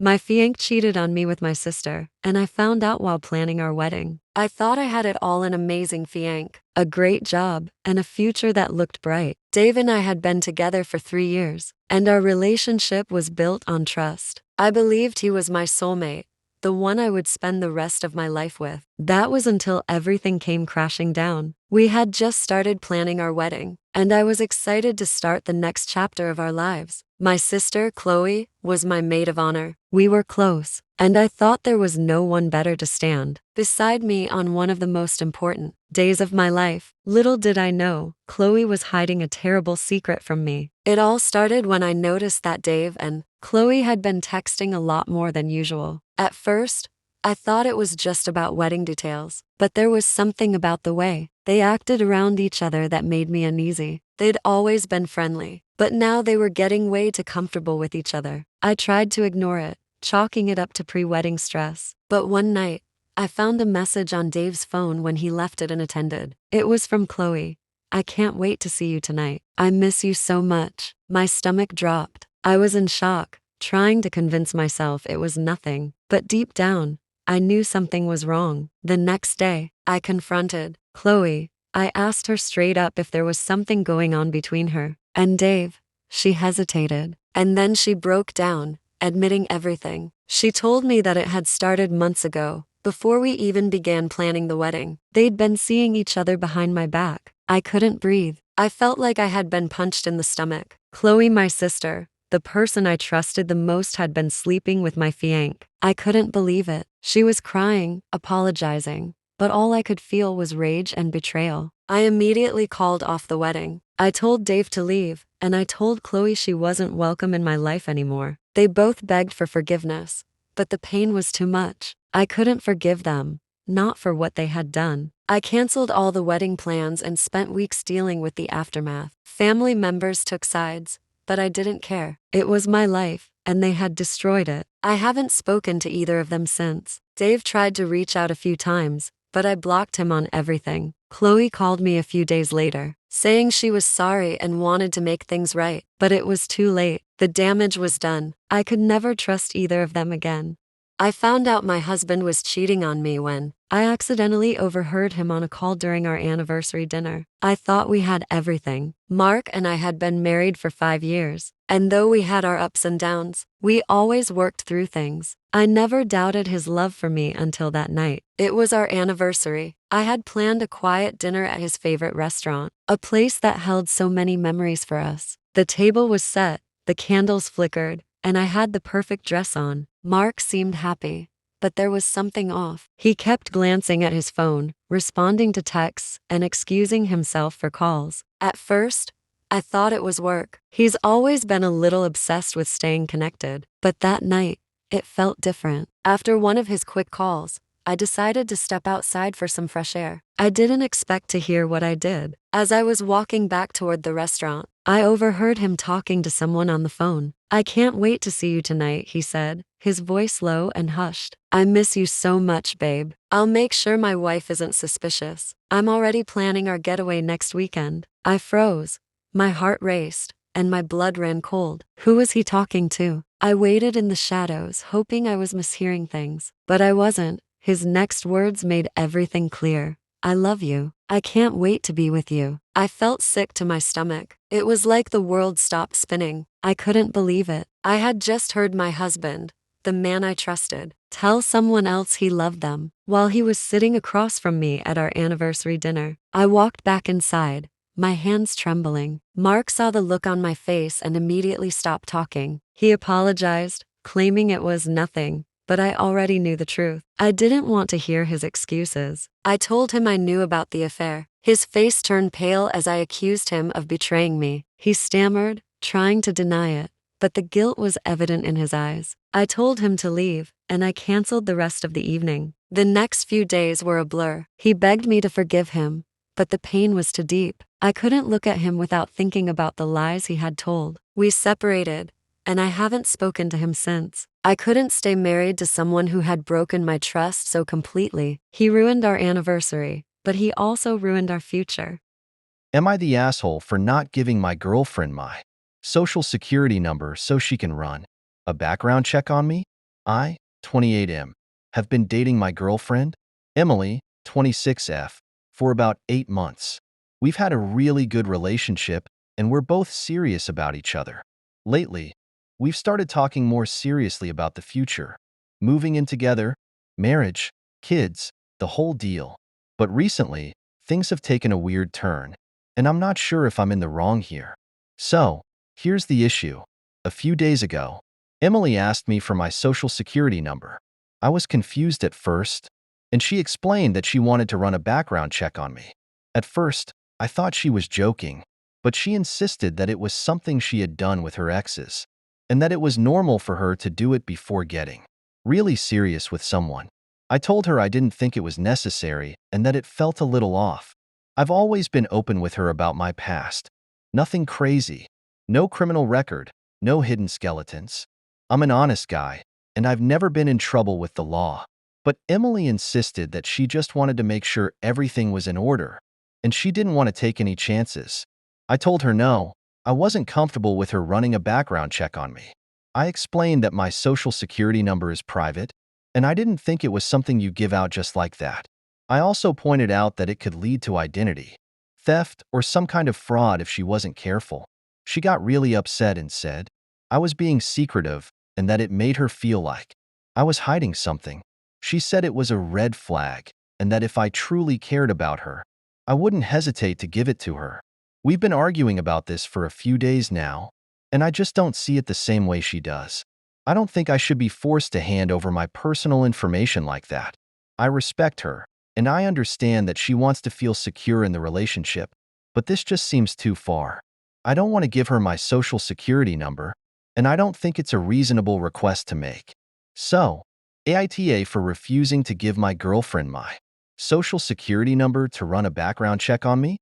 My fiance cheated on me with my sister, and I found out while planning our wedding. I thought I had it all: an amazing fiance, a great job, and a future that looked bright. Dave and I had been together for 3 years, and our relationship was built on trust. I believed he was my soulmate, the one I would spend the rest of my life with. That was until everything came crashing down. We had just started planning our wedding, and I was excited to start the next chapter of our lives. My sister, Chloe, was my maid of honor. We were close, and I thought there was no one better to stand beside me on one of the most important days of my life. Little did I know, Chloe was hiding a terrible secret from me. It all started when I noticed that Dave and Chloe had been texting a lot more than usual. At first, I thought it was just about wedding details, but there was something about the way they acted around each other that made me uneasy. They'd always been friendly, but now they were getting way too comfortable with each other. I tried to ignore it, chalking it up to pre-wedding stress. But one night, I found a message on Dave's phone when he left it unattended. It was from Chloe. "I can't wait to see you tonight. I miss you so much." My stomach dropped. I was in shock, trying to convince myself it was nothing, but deep down, I knew something was wrong. The next day, I confronted Chloe. I asked her straight up if there was something going on between her and Dave. She hesitated, and then she broke down, admitting everything. She told me that it had started months ago, before we even began planning the wedding. They'd been seeing each other behind my back. I couldn't breathe. I felt like I had been punched in the stomach. Chloe, my sister, the person I trusted the most, had been sleeping with my fiance. I couldn't believe it. She was crying, apologizing, but all I could feel was rage and betrayal. I immediately called off the wedding. I told Dave to leave, and I told Chloe she wasn't welcome in my life anymore. They both begged for forgiveness, but the pain was too much. I couldn't forgive them, not for what they had done. I canceled all the wedding plans and spent weeks dealing with the aftermath. Family members took sides, but I didn't care. It was my life, and they had destroyed it. I haven't spoken to either of them since. Dave tried to reach out a few times, but I blocked him on everything. Chloe called me a few days later, saying she was sorry and wanted to make things right. But it was too late. The damage was done. I could never trust either of them again. I found out my husband was cheating on me when I accidentally overheard him on a call during our anniversary dinner. I thought we had everything. Mark and I had been married for 5 years, and though we had our ups and downs, we always worked through things. I never doubted his love for me until that night. It was our anniversary. I had planned a quiet dinner at his favorite restaurant, a place that held so many memories for us. The table was set, the candles flickered, and I had the perfect dress on. Mark seemed happy, but there was something off. He kept glancing at his phone, responding to texts, and excusing himself for calls. At first, I thought it was work. He's always been a little obsessed with staying connected, but that night, it felt different. After one of his quick calls, I decided to step outside for some fresh air. I didn't expect to hear what I did. As I was walking back toward the restaurant, I overheard him talking to someone on the phone. "I can't wait to see you tonight," he said, his voice low and hushed. "I miss you so much, babe. I'll make sure my wife isn't suspicious. I'm already planning our getaway next weekend." I froze. My heart raced, and my blood ran cold. Who was he talking to? I waited in the shadows, hoping I was mishearing things. But I wasn't. His next words made everything clear. "I love you. I can't wait to be with you." I felt sick to my stomach. It was like the world stopped spinning. I couldn't believe it. I had just heard my husband, the man I trusted, tell someone else he loved them, while he was sitting across from me at our anniversary dinner. I walked back inside, my hands trembling. Mark saw the look on my face and immediately stopped talking. He apologized, claiming it was nothing, but I already knew the truth. I didn't want to hear his excuses. I told him I knew about the affair. His face turned pale as I accused him of betraying me. He stammered, trying to deny it, but the guilt was evident in his eyes. I told him to leave, and I canceled the rest of the evening. The next few days were a blur. He begged me to forgive him, but the pain was too deep. I couldn't look at him without thinking about the lies he had told. We separated, and I haven't spoken to him since. I couldn't stay married to someone who had broken my trust so completely. He ruined our anniversary, but he also ruined our future. Am I the asshole for not giving my girlfriend my social security number so she can run a background check on me? I, 28M, have been dating my girlfriend, Emily, 26F, for about 8 months. We've had a really good relationship, and we're both serious about each other. Lately, we've started talking more seriously about the future, moving in together, marriage, kids, the whole deal. But recently, things have taken a weird turn, and I'm not sure if I'm in the wrong here. So, here's the issue. A few days ago, Emily asked me for my social security number. I was confused at first, and she explained that she wanted to run a background check on me. At first, I thought she was joking, but she insisted that it was something she had done with her exes, and that it was normal for her to do it before getting really serious with someone. I told her I didn't think it was necessary and that it felt a little off. I've always been open with her about my past. Nothing crazy. No criminal record. No hidden skeletons. I'm an honest guy, and I've never been in trouble with the law. But Emily insisted that she just wanted to make sure everything was in order, and she didn't want to take any chances. I told her no, I wasn't comfortable with her running a background check on me. I explained that my social security number is private, and I didn't think it was something you give out just like that. I also pointed out that it could lead to identity theft or some kind of fraud if she wasn't careful. She got really upset and said I was being secretive and that it made her feel like I was hiding something. She said it was a red flag and that if I truly cared about her, I wouldn't hesitate to give it to her. We've been arguing about this for a few days now, and I just don't see it the same way she does. I don't think I should be forced to hand over my personal information like that. I respect her, and I understand that she wants to feel secure in the relationship, but this just seems too far. I don't want to give her my social security number, and I don't think it's a reasonable request to make. So, AITA for refusing to give my girlfriend my social security number to run a background check on me?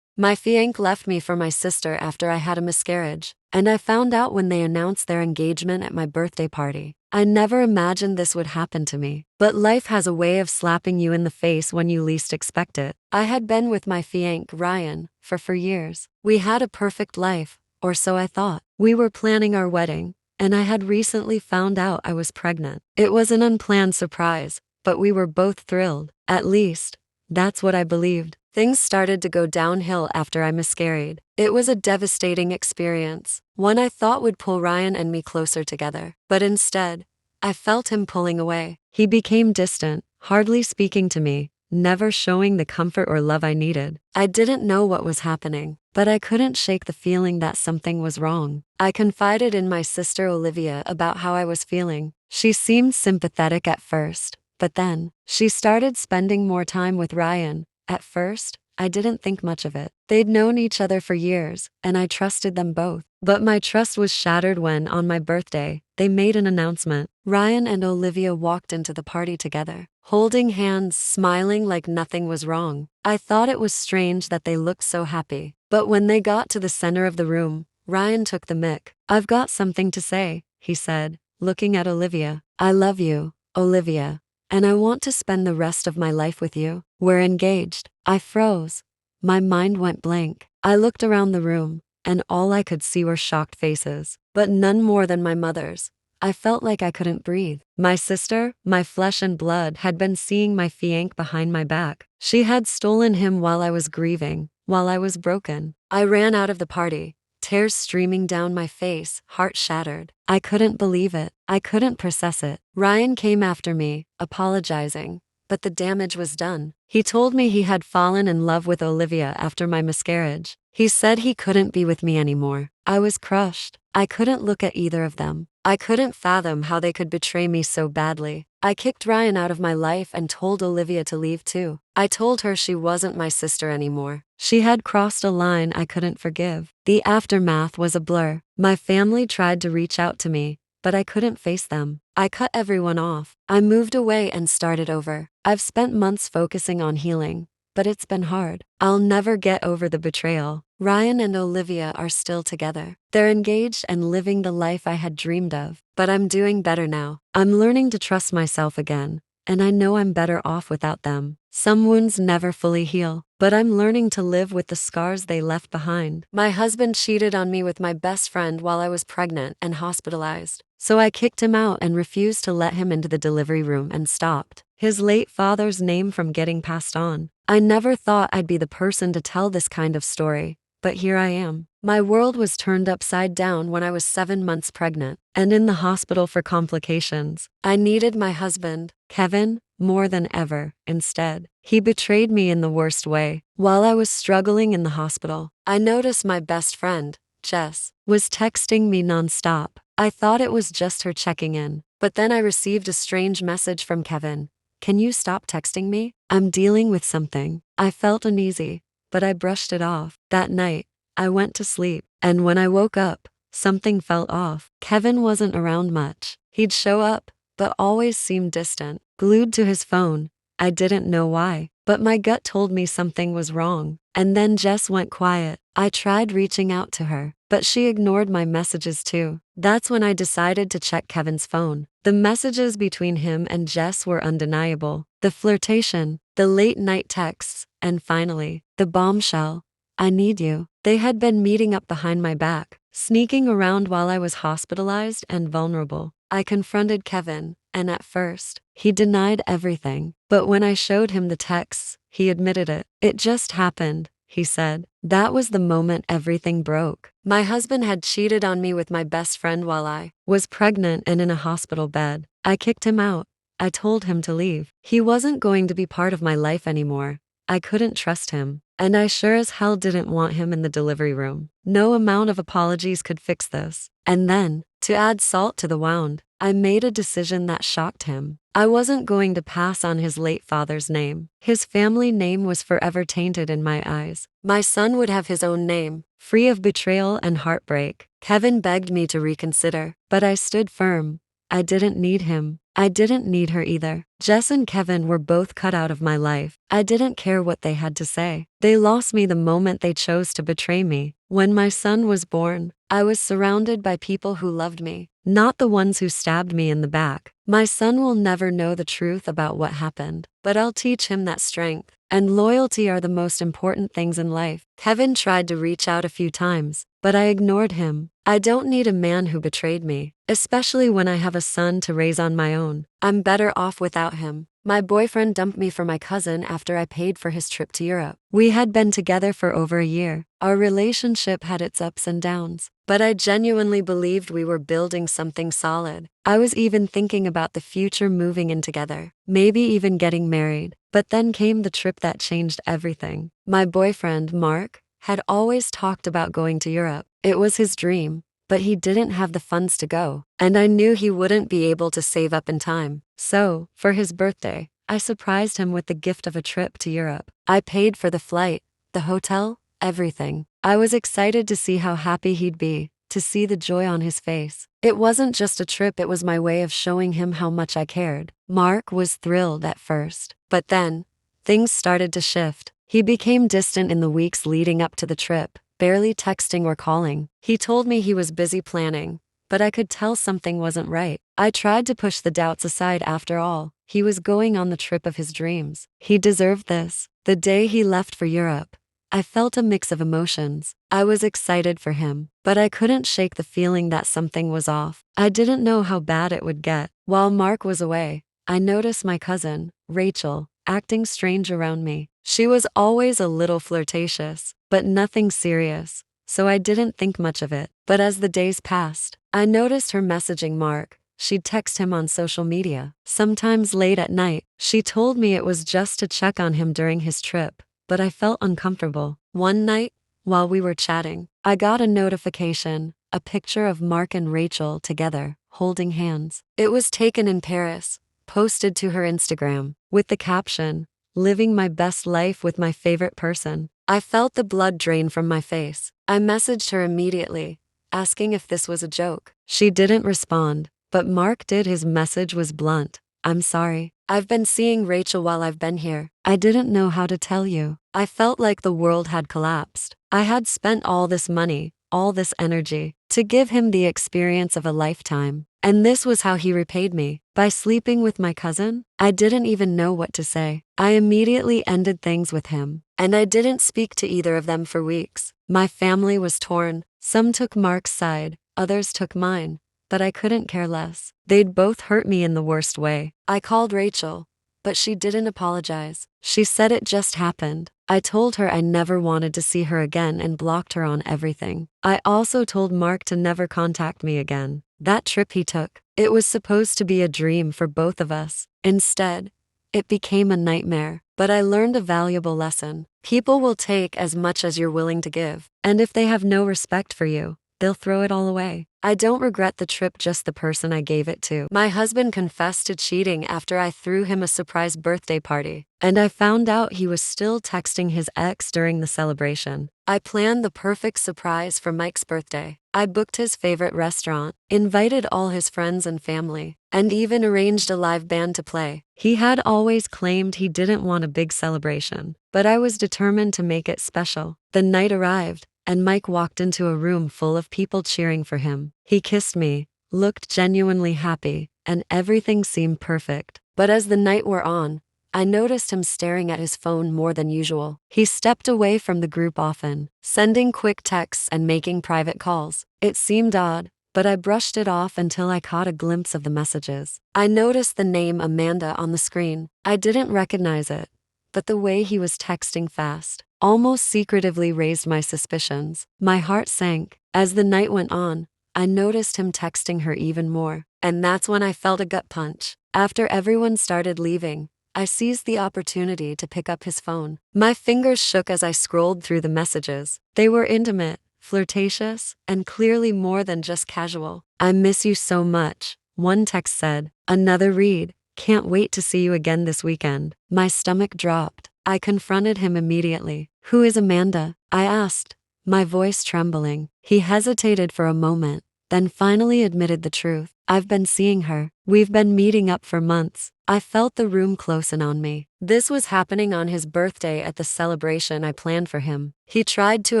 My fiancé left me for my sister after I had a miscarriage, and I found out when they announced their engagement at my birthday party. I never imagined this would happen to me, but life has a way of slapping you in the face when you least expect it. I had been with my fiancé, Ryan, for years. We had a perfect life, or so I thought. We were planning our wedding, and I had recently found out I was pregnant. It was an unplanned surprise, but we were both thrilled. At least, that's what I believed. Things started to go downhill after I miscarried. It was a devastating experience, one I thought would pull Ryan and me closer together. But instead, I felt him pulling away. He became distant, hardly speaking to me, never showing the comfort or love I needed. I didn't know what was happening, but I couldn't shake the feeling that something was wrong. I confided in my sister Olivia about how I was feeling. She seemed sympathetic at first, but then, she started spending more time with Ryan. At first, I didn't think much of it. They'd known each other for years, and I trusted them both. But my trust was shattered when, on my birthday, they made an announcement. Ryan and Olivia walked into the party together, holding hands, smiling like nothing was wrong. I thought it was strange that they looked so happy. But when they got to the center of the room, Ryan took the mic. "I've got something to say," he said, looking at Olivia. "I love you, Olivia, and I want to spend the rest of my life with you. We're engaged." I froze. My mind went blank. I looked around the room, and all I could see were shocked faces, but none more than my mother's. I felt like I couldn't breathe. My sister, my flesh and blood, had been seeing my fiancé behind my back. She had stolen him while I was grieving, while I was broken. I ran out of the party, tears streaming down my face, heart shattered. I couldn't believe it. I couldn't process it. Ryan came after me, apologizing, but the damage was done. He told me he had fallen in love with Olivia after my miscarriage. He said he couldn't be with me anymore. I was crushed. I couldn't look at either of them. I couldn't fathom how they could betray me so badly. I kicked Ryan out of my life and told Olivia to leave too. I told her she wasn't my sister anymore. She had crossed a line I couldn't forgive. The aftermath was a blur. My family tried to reach out to me, but I couldn't face them. I cut everyone off. I moved away and started over. I've spent months focusing on healing, but it's been hard. I'll never get over the betrayal. Ryan and Olivia are still together. They're engaged and living the life I had dreamed of. But I'm doing better now. I'm learning to trust myself again, and I know I'm better off without them. Some wounds never fully heal, but I'm learning to live with the scars they left behind. My husband cheated on me with my best friend while I was pregnant and hospitalized. So I kicked him out and refused to let him into the delivery room and stopped his late father's name from getting passed on. I never thought I'd be the person to tell this kind of story, but here I am. My world was turned upside down when I was 7 months pregnant and in the hospital for complications. I needed my husband, Kevin, more than ever. Instead, he betrayed me in the worst way. While I was struggling in the hospital, I noticed my best friend, Jess, was texting me nonstop. I thought it was just her checking in, but then I received a strange message from Kevin. "Can you stop texting me? I'm dealing with something." I felt uneasy, but I brushed it off. That night, I went to sleep, and when I woke up, something felt off. Kevin wasn't around much. He'd show up, but always seemed distant, glued to his phone. I didn't know why, but my gut told me something was wrong. And then Jess went quiet. I tried reaching out to her, but she ignored my messages too. That's when I decided to check Kevin's phone. The messages between him and Jess were undeniable. The flirtation, the late night texts, and finally, the bombshell. "I need you." They had been meeting up behind my back, sneaking around while I was hospitalized and vulnerable. I confronted Kevin, and at first, he denied everything. But when I showed him the texts, he admitted it. "It just happened," he said. That was the moment everything broke. My husband had cheated on me with my best friend while I was pregnant and in a hospital bed. I kicked him out. I told him to leave. He wasn't going to be part of my life anymore. I couldn't trust him, and I sure as hell didn't want him in the delivery room. No amount of apologies could fix this. And then, to add salt to the wound, I made a decision that shocked him. I wasn't going to pass on his late father's name. His family name was forever tainted in my eyes. My son would have his own name, free of betrayal and heartbreak. Kevin begged me to reconsider, but I stood firm. I didn't need him. I didn't need her either. Jess and Kevin were both cut out of my life. I didn't care what they had to say. They lost me the moment they chose to betray me. When my son was born, I was surrounded by people who loved me, not the ones who stabbed me in the back. My son will never know the truth about what happened, but I'll teach him that strength and loyalty are the most important things in life. Kevin tried to reach out a few times, but I ignored him. I don't need a man who betrayed me, especially when I have a son to raise on my own. I'm better off without him. My boyfriend dumped me for my cousin after I paid for his trip to Europe. We had been together for over a year. Our relationship had its ups and downs, but I genuinely believed we were building something solid. I was even thinking about the future, moving in together, maybe even getting married. But then came the trip that changed everything. My boyfriend, Mark, had always talked about going to Europe. It was his dream, but he didn't have the funds to go, and I knew he wouldn't be able to save up in time. So, for his birthday, I surprised him with the gift of a trip to Europe. I paid for the flight, the hotel, everything. I was excited to see how happy he'd be, to see the joy on his face. It wasn't just a trip, it was my way of showing him how much I cared. Mark was thrilled at first, but then, things started to shift. He became distant in the weeks leading up to the trip, barely texting or calling. He told me he was busy planning, but I could tell something wasn't right. I tried to push the doubts aside. After all, he was going on the trip of his dreams. He deserved this. The day he left for Europe, I felt a mix of emotions. I was excited for him, but I couldn't shake the feeling that something was off. I didn't know how bad it would get. While Mark was away, I noticed my cousin, Rachel, acting strange around me. She was always a little flirtatious, but nothing serious, so I didn't think much of it. But as the days passed, I noticed her messaging Mark. She'd text him on social media, sometimes late at night. She told me it was just to check on him during his trip, but I felt uncomfortable. One night, while we were chatting, I got a notification, a picture of Mark and Rachel together, holding hands. It was taken in Paris, posted to her Instagram, with the caption, "Living my best life with my favorite person." I felt the blood drain from my face. I messaged her immediately, asking if this was a joke. She didn't respond, but Mark did. His message was blunt. "I'm sorry. I've been seeing Rachel while I've been here. I didn't know how to tell you." I felt like the world had collapsed. I had spent all this money, all this energy, to give him the experience of a lifetime. And this was how he repaid me, by sleeping with my cousin? I didn't even know what to say. I immediately ended things with him, and I didn't speak to either of them for weeks. My family was torn. Some took Mark's side, others took mine, but I couldn't care less. They'd both hurt me in the worst way. I called Rachel, but she didn't apologize. She said it just happened. I told her I never wanted to see her again and blocked her on everything. I also told Mark to never contact me again. That trip he took, it was supposed to be a dream for both of us. Instead, it became a nightmare. But I learned a valuable lesson. People will take as much as you're willing to give, and if they have no respect for you, they'll throw it all away. I don't regret the trip, just the person I gave it to. My husband confessed to cheating after I threw him a surprise birthday party, and I found out he was still texting his ex during the celebration. I planned the perfect surprise for Mike's birthday. I booked his favorite restaurant, invited all his friends and family, and even arranged a live band to play. He had always claimed he didn't want a big celebration, but I was determined to make it special. The night arrived, and Mike walked into a room full of people cheering for him. He kissed me, looked genuinely happy, and everything seemed perfect. But as the night wore on, I noticed him staring at his phone more than usual. He stepped away from the group often, sending quick texts and making private calls. It seemed odd, but I brushed it off until I caught a glimpse of the messages. I noticed the name Amanda on the screen. I didn't recognize it, but the way he was texting fast, almost secretively, raised my suspicions. My heart sank. As the night went on, I noticed him texting her even more, and that's when I felt a gut punch. After everyone started leaving, I seized the opportunity to pick up his phone. My fingers shook as I scrolled through the messages. They were intimate, flirtatious, and clearly more than just casual. "I miss you so much," one text said. Another read, "Can't wait to see you again this weekend." My stomach dropped. I confronted him immediately. "Who is Amanda?" I asked, my voice trembling. He hesitated for a moment, then finally admitted the truth. I've been seeing her. We've been meeting up for months. I felt the room close in on me. This was happening on his birthday at the celebration I planned for him. He tried to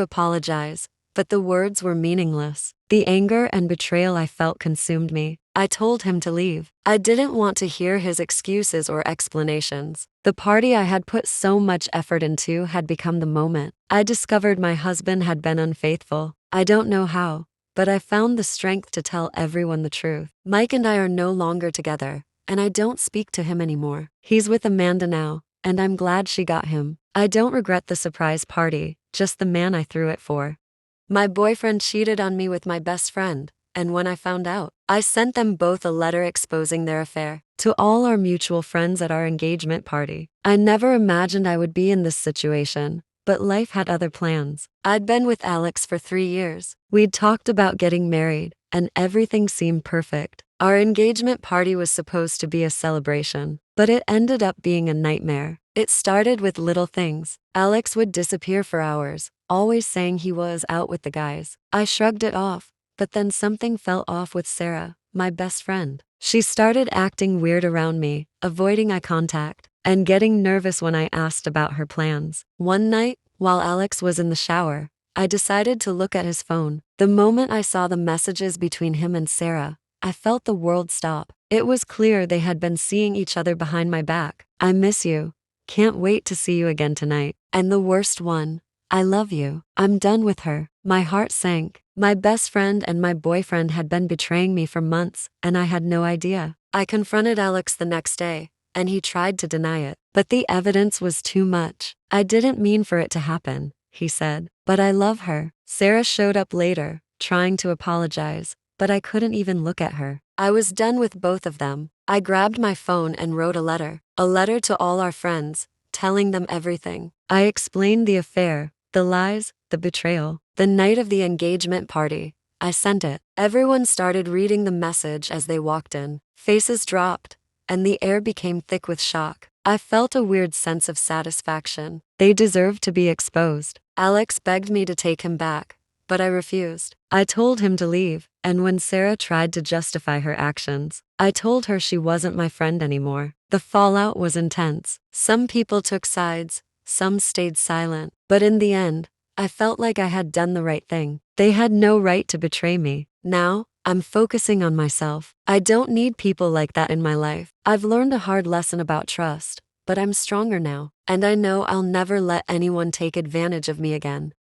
apologize, but the words were meaningless. The anger and betrayal I felt consumed me. I told him to leave. I didn't want to hear his excuses or explanations. The party I had put so much effort into had become the moment. I discovered my husband had been unfaithful. I don't know how, but I found the strength to tell everyone the truth. Mike and I are no longer together, and I don't speak to him anymore. He's with Amanda now, and I'm glad she got him. I don't regret the surprise party, just the man I threw it for. My boyfriend cheated on me with my best friend, and when I found out, I sent them both a letter exposing their affair. To all our mutual friends at our engagement party. I never imagined I would be in this situation, but life had other plans. I'd been with Alex for 3 years. We'd talked about getting married, and everything seemed perfect. Our engagement party was supposed to be a celebration, but it ended up being a nightmare. It started with little things. Alex would disappear for hours, always saying he was out with the guys. I shrugged it off, but then something felt off with Sarah, my best friend. She started acting weird around me, avoiding eye contact, and getting nervous when I asked about her plans. One night, while Alex was in the shower, I decided to look at his phone. The moment I saw the messages between him and Sarah, I felt the world stop. It was clear they had been seeing each other behind my back. I miss you. Can't wait to see you again tonight. And the worst one, I love you. I'm done with her. My heart sank. My best friend and my boyfriend had been betraying me for months, and I had no idea. I confronted Alex the next day, and he tried to deny it. But the evidence was too much. I didn't mean for it to happen, he said. But I love her. Sarah showed up later, trying to apologize, but I couldn't even look at her. I was done with both of them. I grabbed my phone and wrote a letter to all our friends, telling them everything. I explained the affair, the lies, the betrayal. The night of the engagement party, I sent it. Everyone started reading the message as they walked in. Faces dropped, and the air became thick with shock. I felt a weird sense of satisfaction. They deserved to be exposed. Alex begged me to take him back, but I refused. I told him to leave, and when Sarah tried to justify her actions, I told her she wasn't my friend anymore. The fallout was intense. Some people took sides, some stayed silent, but in the end, I felt like I had done the right thing. They had no right to betray me. Now, I'm focusing on myself. I don't need people like that in my life. I've learned a hard lesson about trust, but I'm stronger now, and I know I'll never let anyone take advantage of me again.